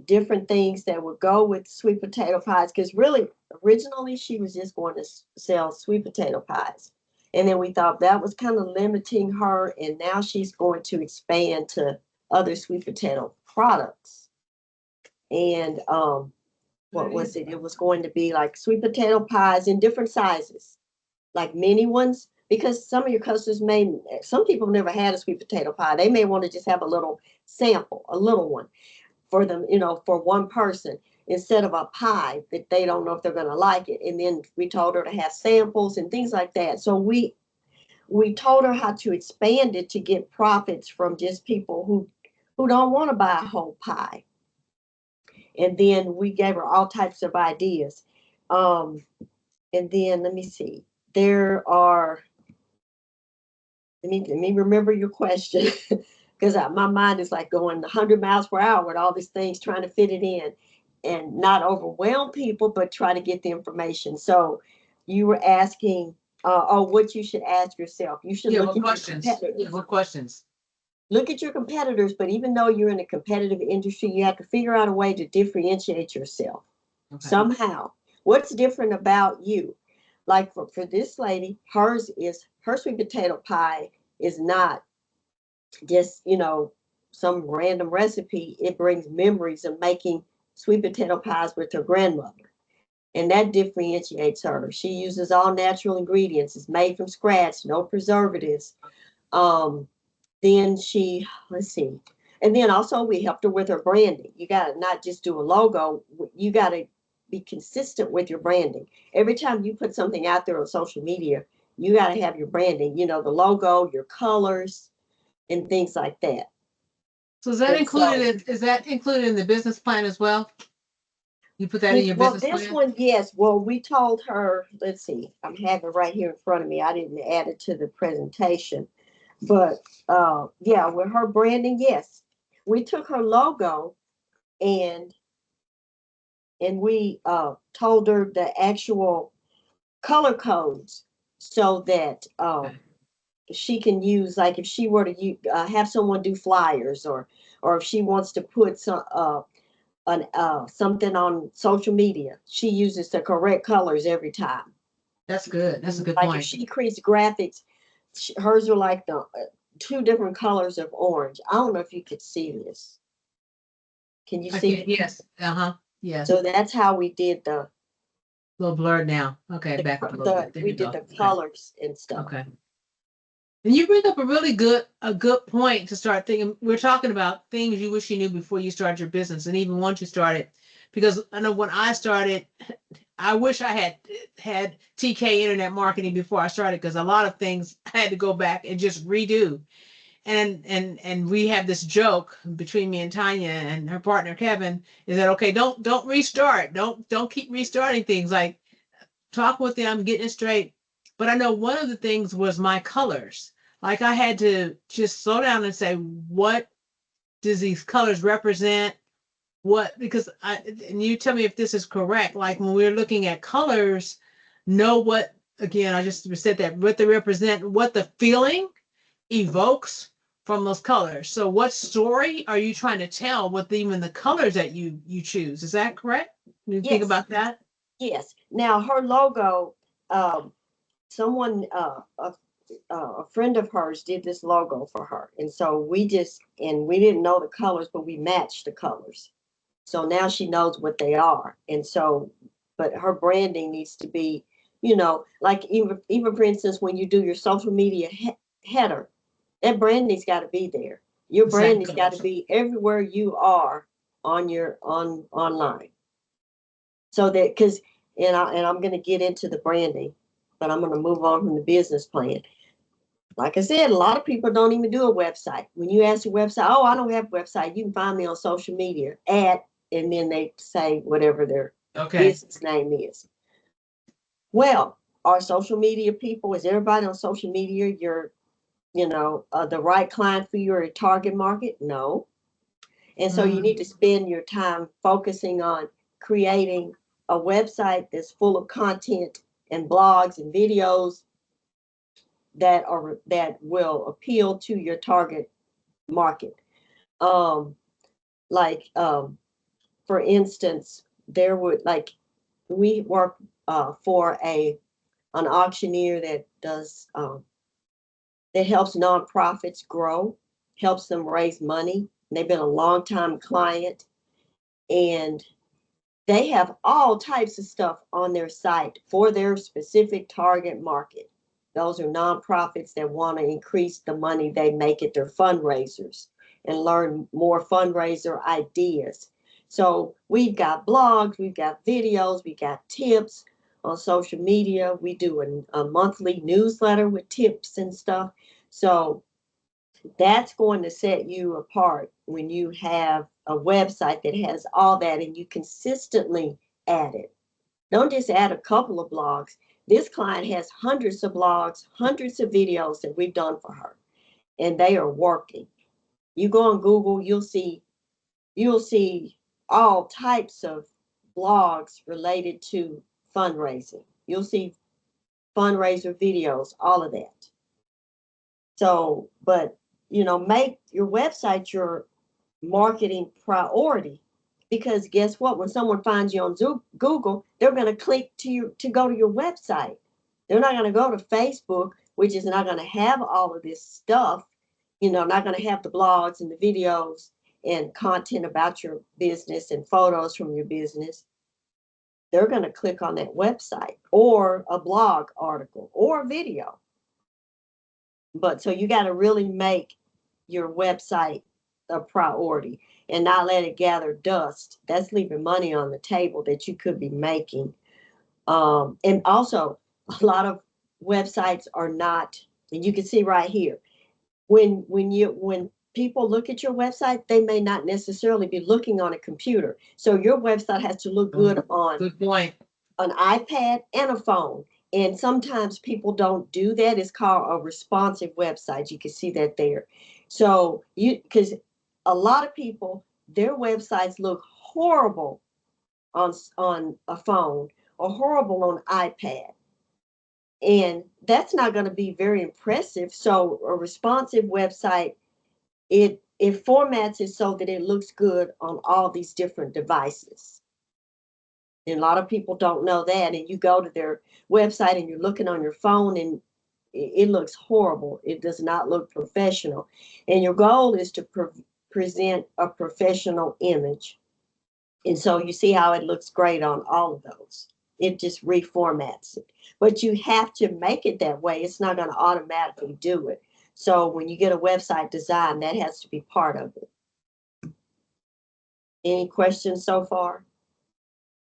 different things that would go with sweet potato pies, because really originally she was just going to sell sweet potato pies, and then we thought that was kind of limiting her, and now she's going to expand to other sweet potato products. And what was it, it was going to be like sweet potato pies in different sizes, like mini ones, because some of your customers some people never had a sweet potato pie, they may want to just have a little sample, a little one for them, for one person, instead of a pie that they don't know if they're going to like it. And then we told her to have samples and things like that. So we told her how to expand it to get profits from just people who don't want to buy a whole pie. And then we gave her all types of ideas. Um, and then let me see. There are. Let me remember your question, because my mind is like going 100 miles per hour with all these things, trying to fit it in and not overwhelm people, but try to get the information. So you were asking, what you should ask yourself. You should Yeah, look what at your questions? Yeah, competitors. what questions? Look at your competitors, but even though you're in a competitive industry, you have to figure out a way to differentiate yourself Okay. somehow. What's different about you? Like for this lady, her sweet potato pie is not just, some random recipe. It brings memories of making sweet potato pies with her grandmother. And that differentiates her. She uses all natural ingredients. It's made from scratch, no preservatives. Um, then let's see. And then also we helped her with her branding. You got to not just do a logo, you got to be consistent with your branding. Every time you put something out there on social media, you got to have your branding, the logo, your colors, and things like that. So is that And included so, in the business plan as well? You put that in your well, business this plan? one, yes. Well, we told her, let's see, I'm having it right here in front of me. I didn't add it to the presentation. But yeah, with her branding, yes, we took her logo and we told her the actual color codes so that Okay. she can use, like if she were to have someone do flyers, or if she wants to put something on social media, she uses the correct colors every time. That's good. That's a good Like if point. she creates graphics, hers are like the two different colors of orange. I don't know if you could see this. Can you see? Okay. Yes. Uh-huh. Yes. So that's how we did A little blurred now. Okay, back up a little bit. There we you did go. the Okay. colors and stuff. Okay. And you bring up a good point to start thinking. We're talking about things you wish you knew before you started your business, and even once you started. Because I know when I started, I wish I had TK internet marketing before I started, because a lot of things I had to go back and just redo. And we have this joke between me and Tanya and her partner Kevin, is that okay, don't restart. Don't keep restarting things. Like, talk with them, getting it straight. But I know one of the things was my colors. Like, I had to just slow down and say, what does these colors represent? What, because and you tell me if this is correct. Like, when we're looking at colors, know what, again, I just said that, what they represent, what the feeling evokes from those colors. So what story are you trying to tell with even the colors that you choose? Is that correct? You think Yes, about that? yes. Now her logo, um, someone, a friend of hers did this logo for her, and so we didn't know the colors, but we matched the colors. So now she knows what they are, and so, but her branding needs to be, like even for instance, when you do your social media header, that branding's got to be there. Your The same branding's got to colors. be everywhere you are on your online. So that, because, I'm going to get into the branding, but I'm going to move on from the business plan. Like I said, a lot of people don't even do a website. When you ask a website, oh, I don't have a website, you can find me on social media and then they say whatever their Okay. business name is. Well, are social media people, is everybody on social media the right client for your target market? No. And so you Mhm. need to spend your time focusing on creating a website that's full of content and blogs and videos that will appeal to your target market. Um, like for instance, there would like we work for an auctioneer that helps nonprofits grow, helps them raise money. They've been a long time client, and they have all types of stuff on their site for their specific target market. Those are nonprofits that want to increase the money they make at their fundraisers and learn more fundraiser ideas. So we've got blogs, we've got videos, we got tips on social media. We do a monthly newsletter with tips and stuff. So that's going to set you apart when you have a website that has all that and you consistently add it. Don't just add a couple of blogs. This client has hundreds of blogs, hundreds of videos that we've done for her, and they are working. You go on Google, you'll see all types of blogs related to fundraising. You'll see fundraiser videos, all of that. So, but make your website your marketing priority, because guess what? When someone finds you on Google, they're going to click to go to your website. They're not going to go to Facebook, which is not going to have all of this stuff. Not going to have the blogs and the videos and content about your business and photos from your business. They're going to click on that website or a blog article or a video. But so you got to really make your website a priority and not let it gather dust. That's leaving money on the table that you could be making. And also, a lot of websites are not, and you can see right here, when people look at your website, they may not necessarily be looking on a computer. So your website has to look good on Good point. an iPad and a phone. And sometimes people don't do that. It's called a responsive website. You can see that there. So because a lot of people, their websites look horrible on a phone or horrible on iPad. And that's not going to be very impressive. So a responsive website, it formats it so that it looks good on all these different devices. And a lot of people don't know that. And you go to their website and you're looking on your phone and it looks horrible. It does not look professional. And your goal is to present a professional image. And so you see how it looks great on all of those. It just reformats it. But you have to make it that way. It's not going to automatically do it. So when you get a website design, that has to be part of it. Any questions so far?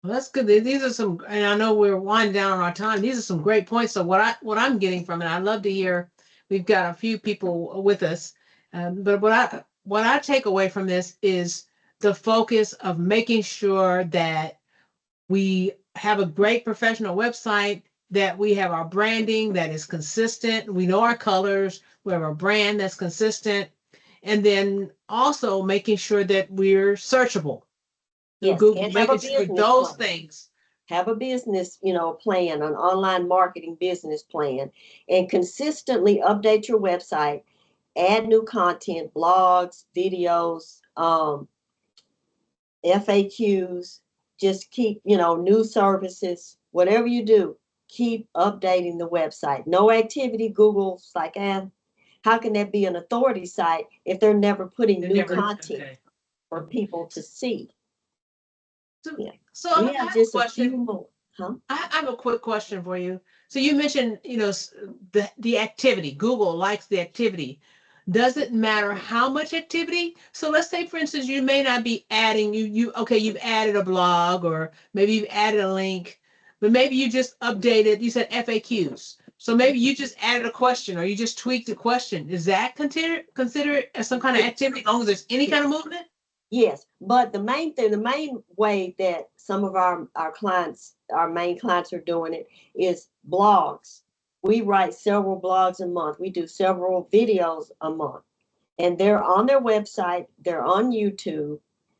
Well, that's good. These are some, and I know we're winding down on our time. These are some great points. So what I'm getting from it, I'd love to hear. We've got a few people with us, but what I take away from this is the focus of making sure that we have a great professional website, that we have our branding that is consistent. We know our colors. We have a brand that's consistent, and then also making sure that we're searchable through Yes, Google, and have a making sure business those plan. things. Have a business, plan, an online marketing business plan, and consistently update your website, add new content, blogs, videos, FAQs, just keep, new services, whatever you do, keep updating the website. No activity, Google's like, how can that be an authority site if they're never putting new content Okay. for people to see? So, Yeah. so We I have have a just a few question. more, huh? I have a quick question for you. So you mentioned, the activity. Google likes the activity. Does it matter how much activity? So let's say, for instance, you may not be adding okay, you've added a blog or maybe you've added a link, but maybe you just updated, you said FAQs. So maybe you just added a question or you just tweaked a question. Is that considered as some kind of activity as long as there's any kind of movement? Yes, but the main thing, the main way that some of our clients, our main clients are doing it is blogs. We write several blogs a month. We do several videos a month. And they're on their website, they're on YouTube,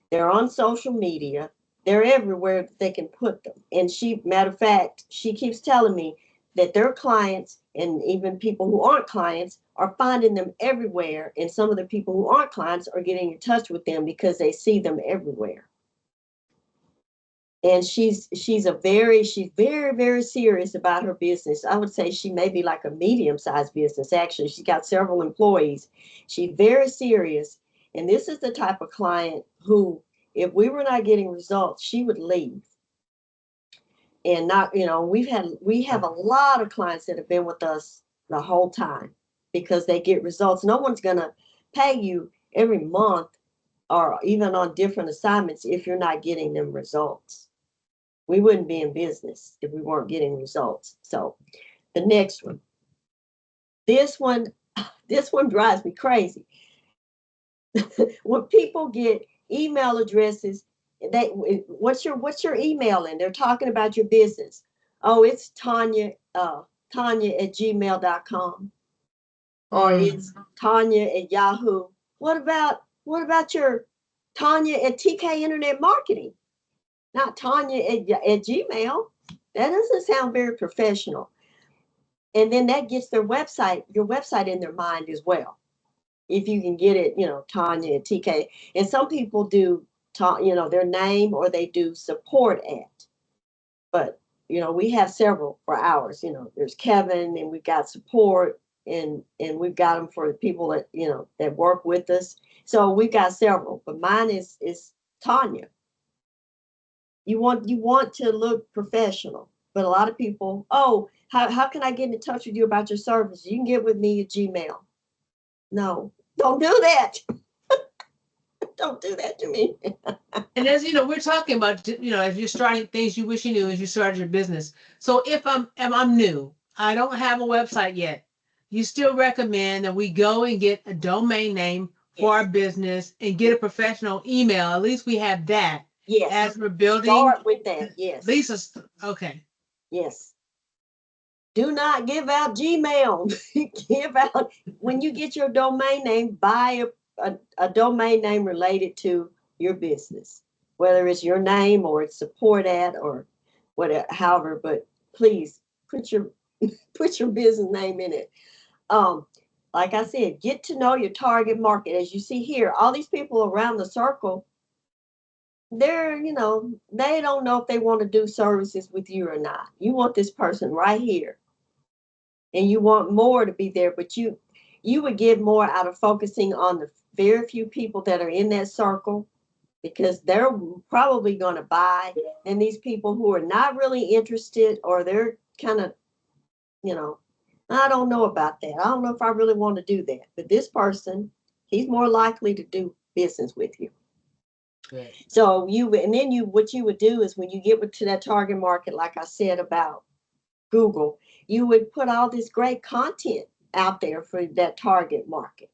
they're on social media, they're everywhere that they can put them. And matter of fact, she keeps telling me that their clients and even people who aren't clients are finding them everywhere. And some of the people who aren't clients are getting in touch with them because they see them everywhere. And she's very, very serious about her business. I would say she may be like a medium-sized business. Actually, she's got several employees. She's very serious. And this is the type of client who, if we were not getting results, she would leave. And not, we have a lot of clients that have been with us the whole time because they get results. No one's gonna pay you every month or even on different assignments if you're not getting them results. We wouldn't be in business if we weren't getting results. So the next one, this one, this one drives me crazy. When people get email addresses, what's your email? And they're talking about your business. Oh, it's Tonya@gmail.com, or it's Tonya@Yahoo. What about your Tonya@TK Internet Marketing? Not Tonya at Gmail. That doesn't sound very professional. And then that gets your website in their mind as well. If you can get it, Tonya@TK. And some people do, their name, or they do support at. But, we have several for ours. There's Kevin, and we've got support, and we've got them for the people that, that work with us. So we've got several, but mine is Tonya. You want to look professional, but a lot of people, oh, how can I get in touch with you about your service? You can get with me at Gmail. No, don't do that. Don't do that to me. And as you know, we're talking about, if you're starting things you wish you knew as you started your business. So if I'm new, I don't have a website yet. You still recommend that we go and get a domain name for our Yes. business and get a professional email. At least we have that Yes. as we're building. Start with that. At Yes. least, okay. Yes. Do not give out Gmail. Give out, when you get your domain name, buy a domain name related to your business, whether it's your name or it's support at or whatever, however, but please put your put your business name in it. Like I said, get to know your target market. As you see here, all these people around the circle, they're, they don't know if they want to do services with you or not. You want this person right here, and you want more to be there, but you would get more out of focusing on the very few people that are in that circle, because they're probably going to buy, and these people who are not really interested, or they're kind of, I don't know about that. I don't know if I really want to do that. But this person, he's more likely to do business with you. Right. So what you would do is, when you get to that target market, like I said about Google, you would put all this great content out there for that target market.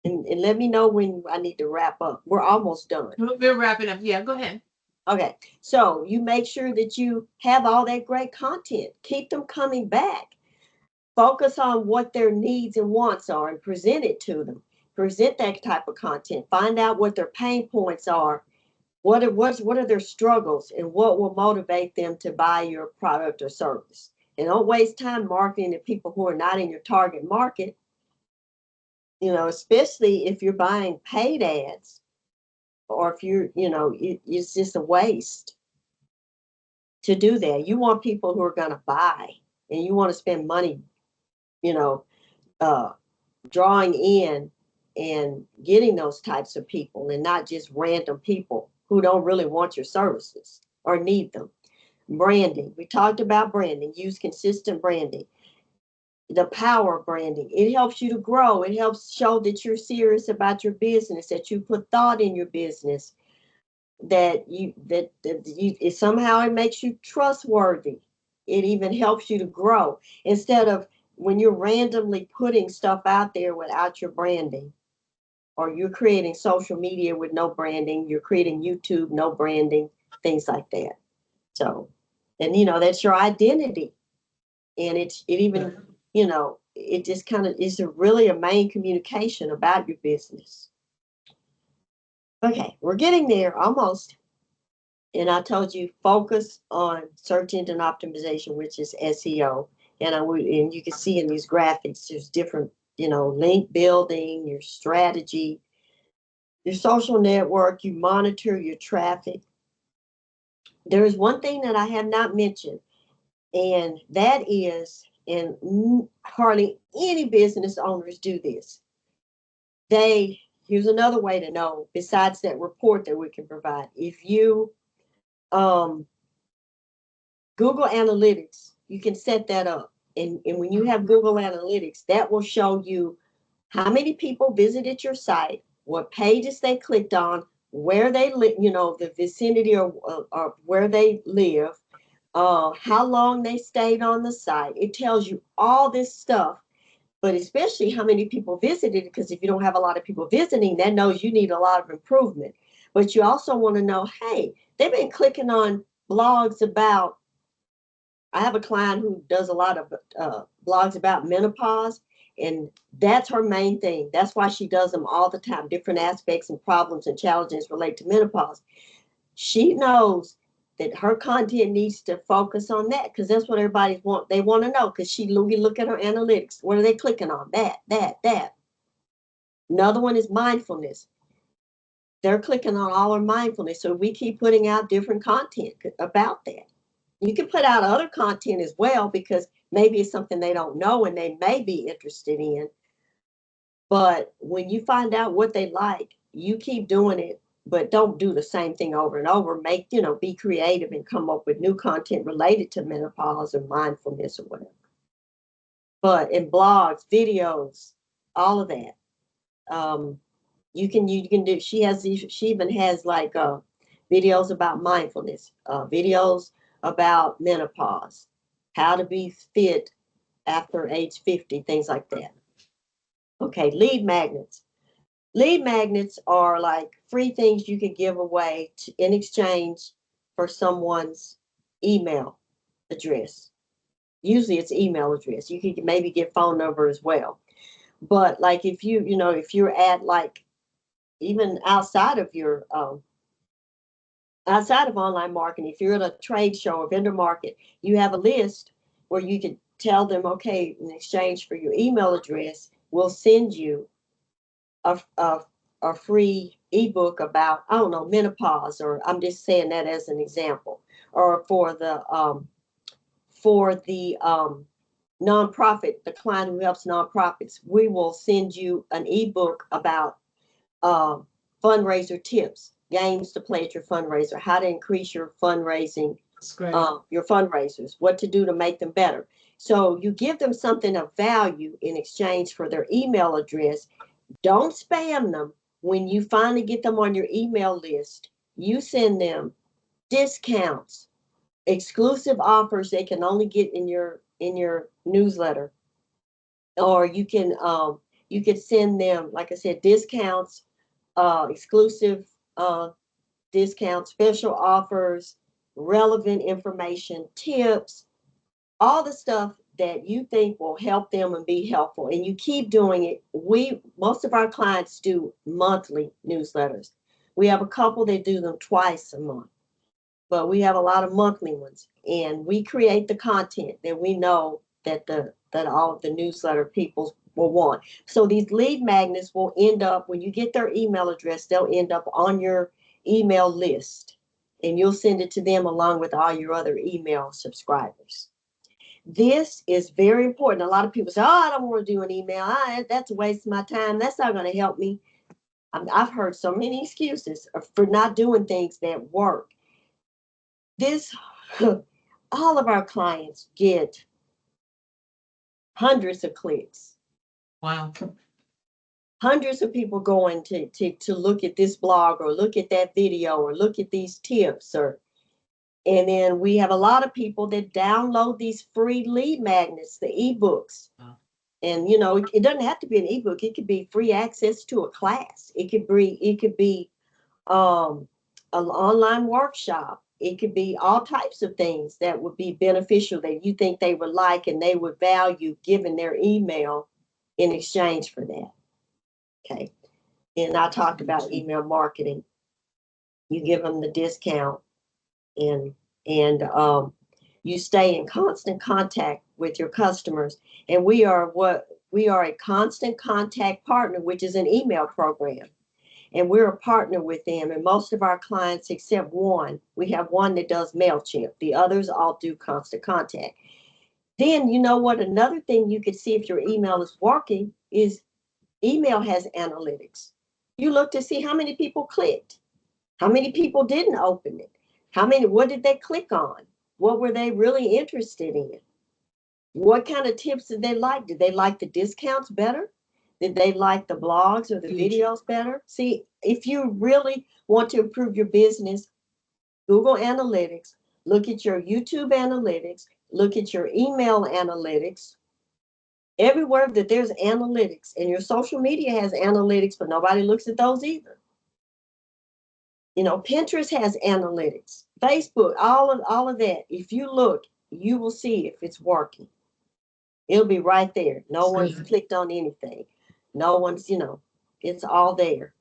And let me know when I need to wrap up. We're almost done. We're wrapping up. Yeah, go ahead. Okay. So you make sure that you have all that great content. Keep them coming back. Focus on what their needs and wants are and present it to them. Present that type of content. Find out what their pain points are. What are their struggles, and what will motivate them to buy your product or service. And don't waste time marketing to people who are not in your target market. Especially if you're buying paid ads, or if it's just a waste to do that. You want people who are going to buy, and you want to spend money, drawing in and getting those types of people, and not just random people who don't really want your services or need them. Branding. We talked about branding. Use consistent branding. The power of branding. It helps you to grow. It helps show that you're serious about your business, that you put thought in your business, that somehow it makes you trustworthy. It even helps you to grow, instead of when you're randomly putting stuff out there without your branding, or you're creating social media with no branding, you're creating YouTube, no branding, things like that. So, and that's your identity. And it even, it just kind of is really a main communication about your business. Okay, we're getting there almost. And I told you, focus on search engine optimization, which is SEO. And you can see in these graphics, there's different, link building, your strategy, your social network, you monitor your traffic. There is one thing that I have not mentioned, and that is, and hardly any business owners do this. Here's another way to know, besides that report that we can provide. If you, Google Analytics, you can set that up. And when you have Google Analytics, that will show you how many people visited your site, what pages they clicked on, where they live, the vicinity or where they live, how long they stayed on the site. It tells you all this stuff, but especially how many people visited, because if you don't have a lot of people visiting, that knows you need a lot of improvement. But you also want to know, hey, they've been clicking on blogs about, I have a client who does a lot of blogs about menopause, and that's her main thing. That's why she does them all the time, different aspects and problems and challenges related to menopause. She knows that her content needs to focus on that, because that's what everybody wants. They want to know, because we look at her analytics. What are they clicking on? That. Another one is mindfulness. They're clicking on all her mindfulness. So we keep putting out different content about that. You can put out other content as well, because maybe it's something they don't know and they may be interested in. But when you find out what they like, you keep doing it, but don't do the same thing over and over. Be creative and come up with new content related to menopause or mindfulness or whatever. But in blogs, videos, all of that, you can do. She even has like videos about mindfulness, videos about menopause, how to be fit after age 50, things like that. Okay, lead magnets. Lead magnets are like free things you can give away in exchange for someone's email address. usually it's email address. You can maybe get phone number as well. But like if if you're at like even outside of online marketing, if you're at a trade show or vendor market, you have a list where you can tell them, okay, in exchange for your email address, we'll send you a free ebook about, I don't know, menopause, or I'm just saying that as an example, or for the nonprofit, the client who helps nonprofits, we will send you an ebook about uh, fundraiser tips, games to play at your fundraiser, how to increase your fundraising, your fundraisers, what to do to make them better. So you give them something of value in exchange for their email address. Don't spam them. When you finally get them on your email list, you send them discounts, exclusive offers they can only get in your newsletter, or you could send them, like I said, discounts, exclusive discounts, special offers, relevant information, tips, all the stuff that you think will help them and be helpful. And you keep doing it. Most of our clients do monthly newsletters. We have a couple that do them twice a month, but we have a lot of monthly ones. And we create the content that we know that all of the newsletter people will want. So these lead magnets will end up, when you get their email address, they'll end up on your email list, and you'll send it to them along with all your other email subscribers. This is very important. A lot of people say, oh, I don't want to do an email. That's a waste of my time. That's not going to help me. I've heard so many excuses for not doing things that work. All of our clients get hundreds of clicks. Wow. Hundreds of people going to look at this blog or look at that video or look at these tips, and then we have a lot of people that download these free lead magnets, the ebooks. Wow. And it doesn't have to be an ebook. It could be free access to a class. It could be an online workshop. It could be all types of things that would be beneficial that you think they would like and they would value giving their email in exchange for that. Okay. And I talked about email marketing. You give them the discount, and you stay in constant contact with your customers. And we are a constant contact partner, which is an email program. And we're a partner with them. And most of our clients, except one, we have one that does MailChimp. The others all do constant contact. Then you know what? Another thing you can see if your email is working is email has analytics. You look to see how many people clicked, how many people didn't open it, what did they click on? What were they really interested in? What kind of tips did they like? Did they like the discounts better? Did they like the blogs or the videos better? See, if you really want to improve your business, Google Analytics, look at your YouTube analytics, look at your email analytics. Everywhere that there's analytics, and your social media has analytics, but nobody looks at those either. Pinterest has analytics, Facebook, all of that. If you look, you will see if it's working. It'll be right there. No one's clicked on anything. No one's, it's all there,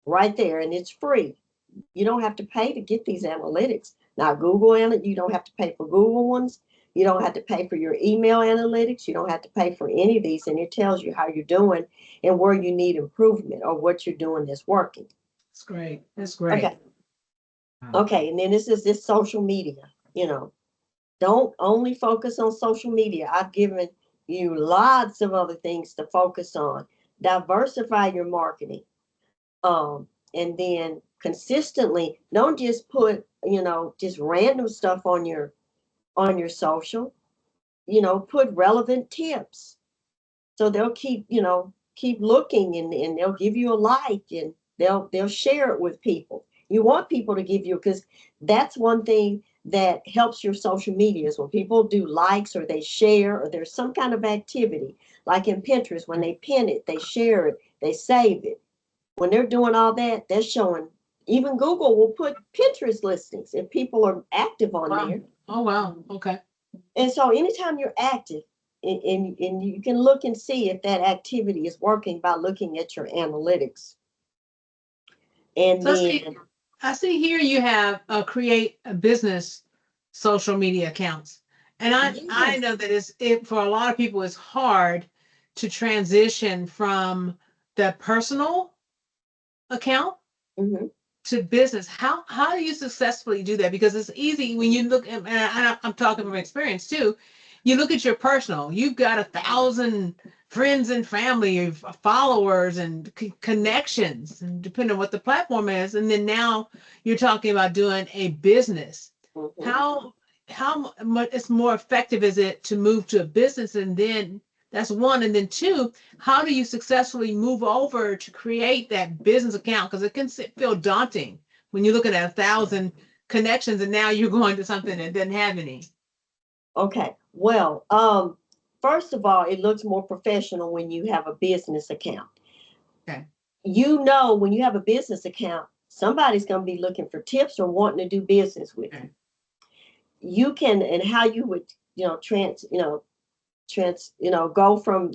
right there, and it's free. You don't have to pay to get these analytics. Now, you don't have to pay for Google ones. You don't have to pay for your email analytics. You don't have to pay for any of these, and it tells you how you're doing and where you need improvement or what you're doing that's working. That's great. That's great. Okay. Okay, and then this is this social media. Don't only focus on social media. I've given you lots of other things to focus on. Diversify your marketing. And then consistently, don't just put, just random stuff on your social. Put relevant tips. So they'll keep looking, and they'll give you a like, and they'll share it with people. You want people to give you, because that's one thing that helps your social media is when people do likes or they share or there's some kind of activity, like in Pinterest, when they pin it, they share it, they save it. When they're doing all that, they're showing. Even Google will put Pinterest listings if people are active on there. Oh, wow. Okay. And so anytime you're active, and you can look and see if that activity is working by looking at your analytics. And So then, I see here you have create a business social media accounts. And I yes. know that it for a lot of people it's hard to transition from the personal account Mhm. to business. How do you successfully do that? Because it's easy when you look at, and I'm talking from experience too. You look at your personal, you've got 1,000 friends and family, followers and connections, and depending on what the platform is. And then now you're talking about doing a business. Mhm. How much it's more effective is it to move to a business, and then that's one, and then two, how do you successfully move over to create that business account? Because it can feel daunting when you're looking at 1,000 connections and now you're going to something that doesn't have any. Okay. Well, first of all, it looks more professional when you have a business account. Okay. You know, when you have a business account, somebody's going to be looking for tips or wanting to do business with you. Okay. You can, and how you would, go from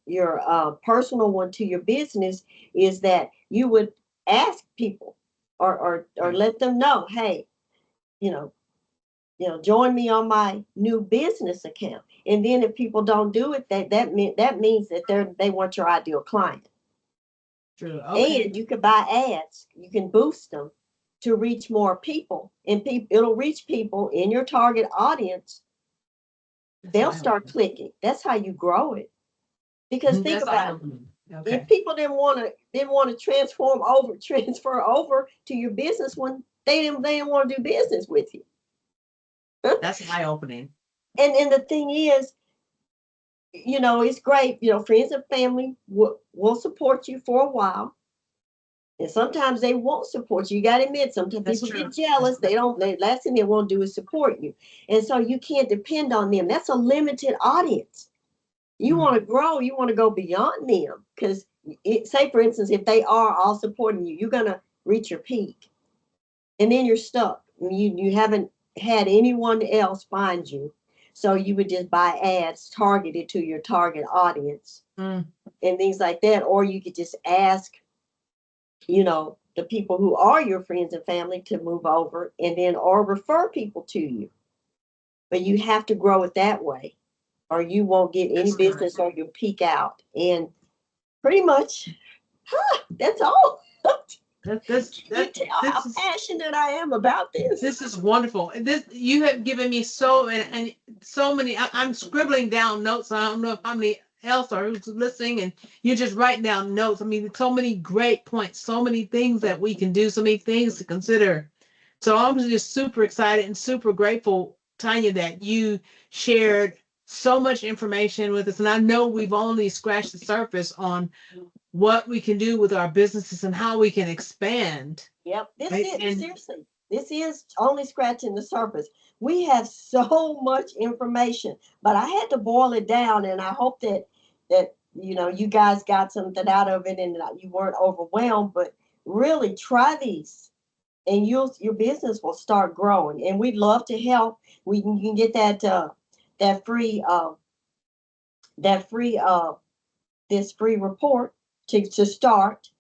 your personal one to your business is that you would ask people or Okay. let them know, hey, you know, join me on my new business account. And then if people don't do it, that means that they want your ideal client. True. Okay. And you can buy ads, you can boost them to reach more people, and it'll reach people in your target audience. That's They'll eye start opening. clicking. That's how you grow it. Because think That's eye about it. opening. If Okay. people didn't want to transfer over to your business one, they didn't want to do business with you. That's eye opening. And the thing is, it's great. Friends and family will support you for a while. And sometimes they won't support you. You got to admit, sometimes That's people true. get jealous. They don't, the last thing they want to do is support you. And so you can't depend on them. That's a limited audience. You Mm. want to grow, you want to go beyond them. Because, say, for instance, if they are all supporting you, you're going to reach your peak. And then you're stuck. You haven't had anyone else find you. So you would just buy ads targeted to your target audience Mm. and things like that. Or you could just ask, the people who are your friends and family to move over and then or refer people to you. But you have to grow it that way or you won't get any That's good. business or you'll peak out. And pretty much that's all. That this You that tell this how is passionate I am about this. This is wonderful. This you have given me and so many. I'm scribbling down notes. I don't know how many else are who's listening, and you're just writing down notes. I mean, so many great points, so many things that we can do, so many things to consider. So I'm just super excited and super grateful, Tanya, that you shared so much information with us. And I know we've only scratched the surface on what we can do with our businesses and how we can expand. Yep, Right? And seriously, this is only scratching the surface. We have so much information, but I had to boil it down, and I hope that you guys got something out of it and that you weren't overwhelmed. But really, try these, and your business will start growing. And we'd love to help. You can get that free that free this free report to start,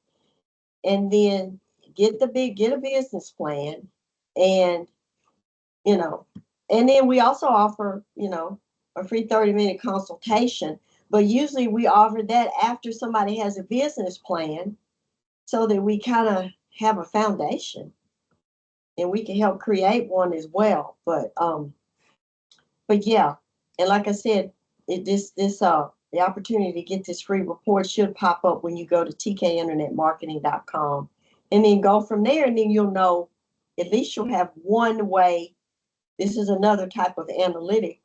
and then get a business plan, and you know and then we also offer a free 30-minute consultation, but usually we offer that after somebody has a business plan so that we kind of have a foundation and we can help create one as well. But yeah, and like I said, the opportunity to get this free report should pop up when you go to tkinternetmarketing.com, and then go from there, and then you'll know, at least you'll have one way. This is another type of analytic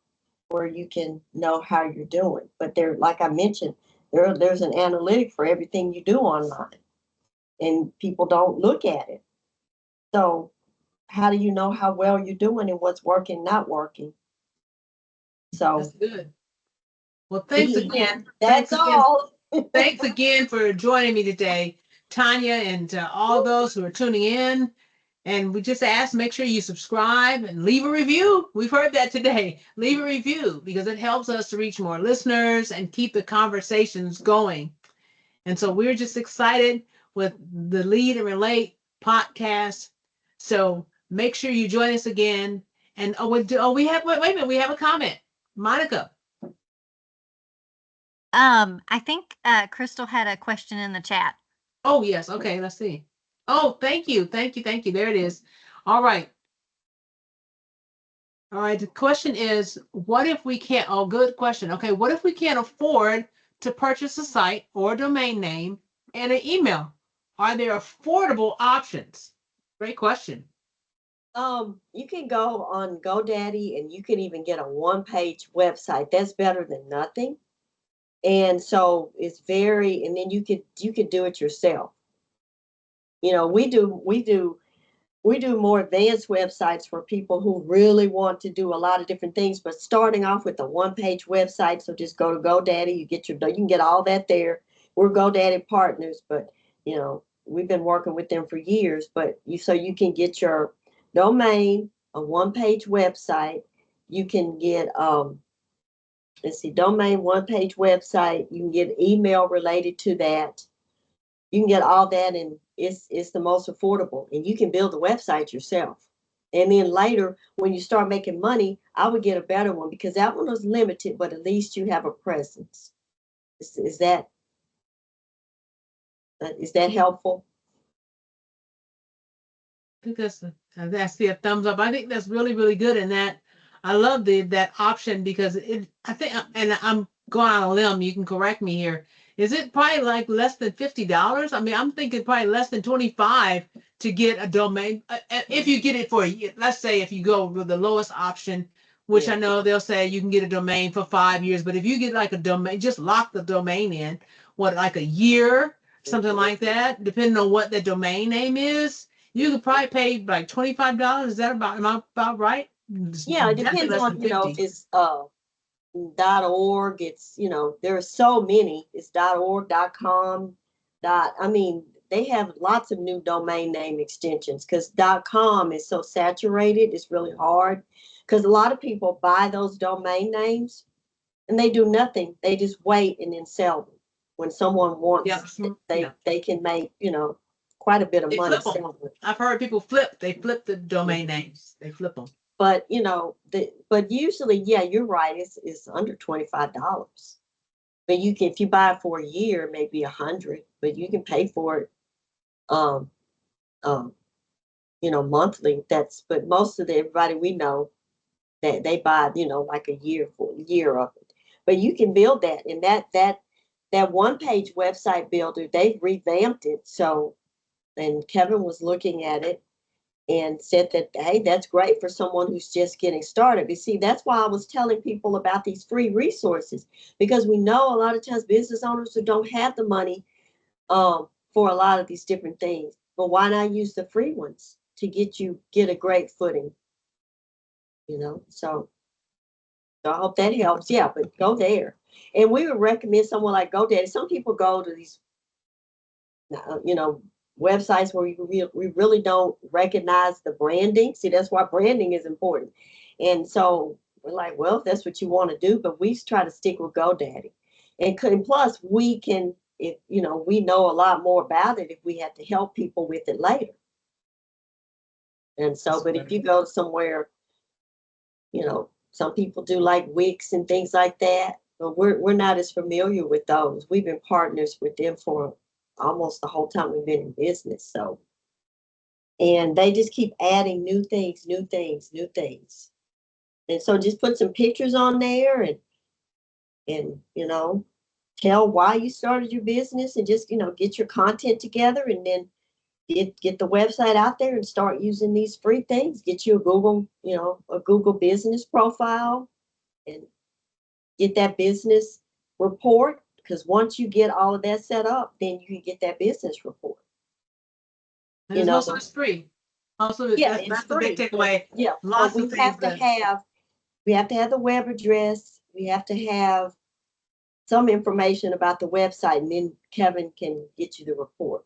where you can know how you're doing. But there, like I mentioned, there's an analytic for everything you do online, and people don't look at it. So how do you know how well you're doing and what's working, not working? that's So good. Well, thanks be again. that's all. Thanks again for joining me today, Tanya, and all those who are tuning in. And we just ask, make sure you subscribe and leave a review. We've heard that today. Leave a review because it helps us to reach more listeners and keep the conversations going. And so we're just excited with the Lead and Relate podcast. So make sure you join us again. And we have wait a minute, we have a comment. Monica. I think Crystal had a question in the chat. Oh yes, okay, let's see. Oh, thank you. There it is. All right. All right, the question is, what if we can't, oh, good question. Okay, what if we can't afford to purchase a site or a domain name and an email? Are there affordable options? Great question. You can go on GoDaddy and you can even get a one-page website. That's better than nothing. And so it's very, and then you could do it yourself. You know, we do more advanced websites for people who really want to do a lot of different things, but starting off with a one-page website. So just go to GoDaddy, you can get all that there. We're GoDaddy partners, but you know, we've been working with them for years, but you can get your domain, a one-page website. You can get let's see, domain, one-page website. You can get email related to that. You can get all that, and it's the most affordable, and you can build the website yourself. And then later, when you start making money, I would get a better one because that one was limited, but at least you have a presence. Is that helpful? I think that's the thumbs up. I think that's really, really good. And that I love that option because I think, and I'm going on a limb, you can correct me here. Is it probably like less than $50? I mean, I'm thinking probably less than 25 to get a domain. If you get it for, let's say if you go with the lowest option, which Yeah. I know they'll say you can get a domain for 5 years, but if you get like a domain, just lock the domain in, like a year, something like that, depending on what the domain name is, you could probably pay like $25. Is that am I about right? Yeah, it Definitely depends less on, than if 50. it's .org. It's, there are so many. It's .org, .com, I mean, they have lots of new domain name extensions because .com is so saturated. It's really hard because a lot of people buy those domain names and they do nothing. They just wait and then sell them. When someone Yeah, wants it, they can make, quite a bit of they money flip them. selling it. I've heard people flip. They flip the domain names. They flip them. But but usually, yeah, you're right. It's under $25. But if you buy it for a year, maybe 100, but you can pay for it, um, um, monthly. But most of everybody we know that they buy, like a year for a year of it. But you can build that, and that one page website builder, they've revamped it. So, and Kevin was looking at it and said that, hey, that's great for someone who's just getting started. You see, that's why I was telling people about these free resources, because we know a lot of times business owners who don't have the money for a lot of these different things. But why not use the free ones to get a great footing? So I hope that helps. Yeah, but go there. And we would recommend someone like GoDaddy. Some people go to these, websites where we really don't recognize the branding. See, that's why branding is important. And so we're like, well, if that's what you want to do, but we try to stick with GoDaddy. And plus, we can, if we know a lot more about it if we have to help people with it later. And so, but if you go somewhere, some people do like Wix and things like that, but we're not as familiar with those. We've been partners with them for almost the whole time we've been in business. So, and they just keep adding new things, new things, new things. And so just put some pictures on there and tell why you started your business, and just get your content together, and then get the website out there and start using these free things. Get you a Google business profile, and get that business report, because once you get all of that set up, then you can get that business report. And also it's free. Also, Yeah, that's it's the big free. takeaway. Yeah, Lots but of things we have to have the web address. We have to have some information about the website, and then Kevin can get you the report.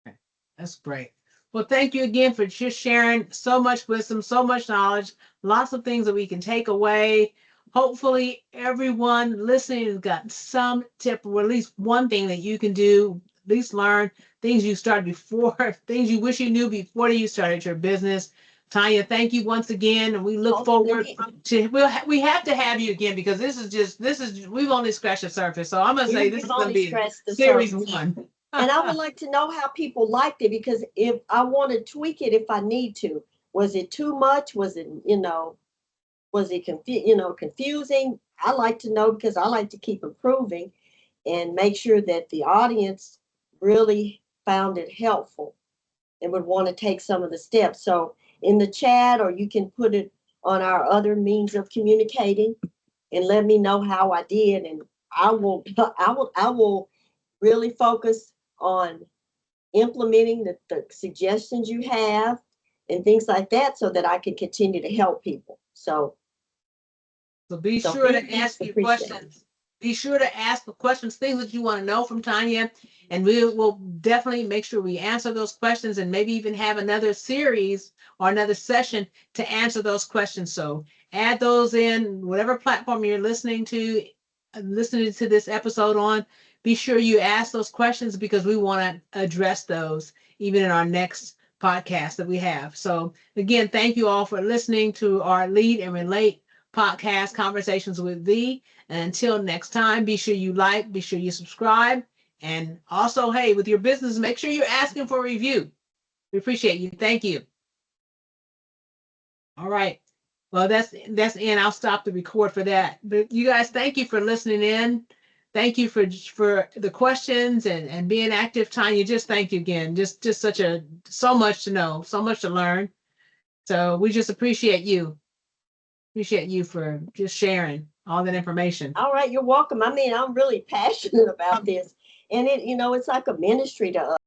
Okay, that's great. Well, thank you again for just sharing so much wisdom, so much knowledge, lots of things that we can take away. Hopefully, everyone listening has gotten some tip or at least one thing that you can do, at least learn things you started before, things you wish you knew before you started your business. Tonya, thank you once again, and we look forward to we have to have you again because this is we've only scratched the surface. So I'm gonna say this is gonna be series one. And I would like to know how people liked it, because if I want to tweak it, if I need to, was it too much? Was it, was it confusing? I like to know, because I like to keep improving and make sure that the audience really found it helpful and would want to take some of the steps. So in the chat, or you can put it on our other means of communicating and let me know how I did. And I will really focus on implementing the suggestions you have and things like that, so that I can continue to help people. So be sure to ask your questions. Be sure to ask the questions, things that you want to know from Tonya, and we will definitely make sure we answer those questions, and maybe even have another series or another session to answer those questions. So add those in whatever platform you're listening to this episode on. Be sure you ask those questions because we want to address those even in our next podcast that we have. So again, thank you all for listening to our Lead and Relate podcast, Conversations with V. And until next time, be sure you like, be sure you subscribe. And also, hey, with your business, make sure you're asking for a review. We appreciate you. Thank you. All right. Well, that's in. I'll stop the record for that. But you guys, thank you for listening in. Thank you for the questions and being active, Tonya. Just thank you again. Just so much to know, so much to learn. So we just appreciate you. Appreciate you for just sharing all that information. All right, you're welcome. I mean, I'm really passionate about this, and it's like a ministry to us.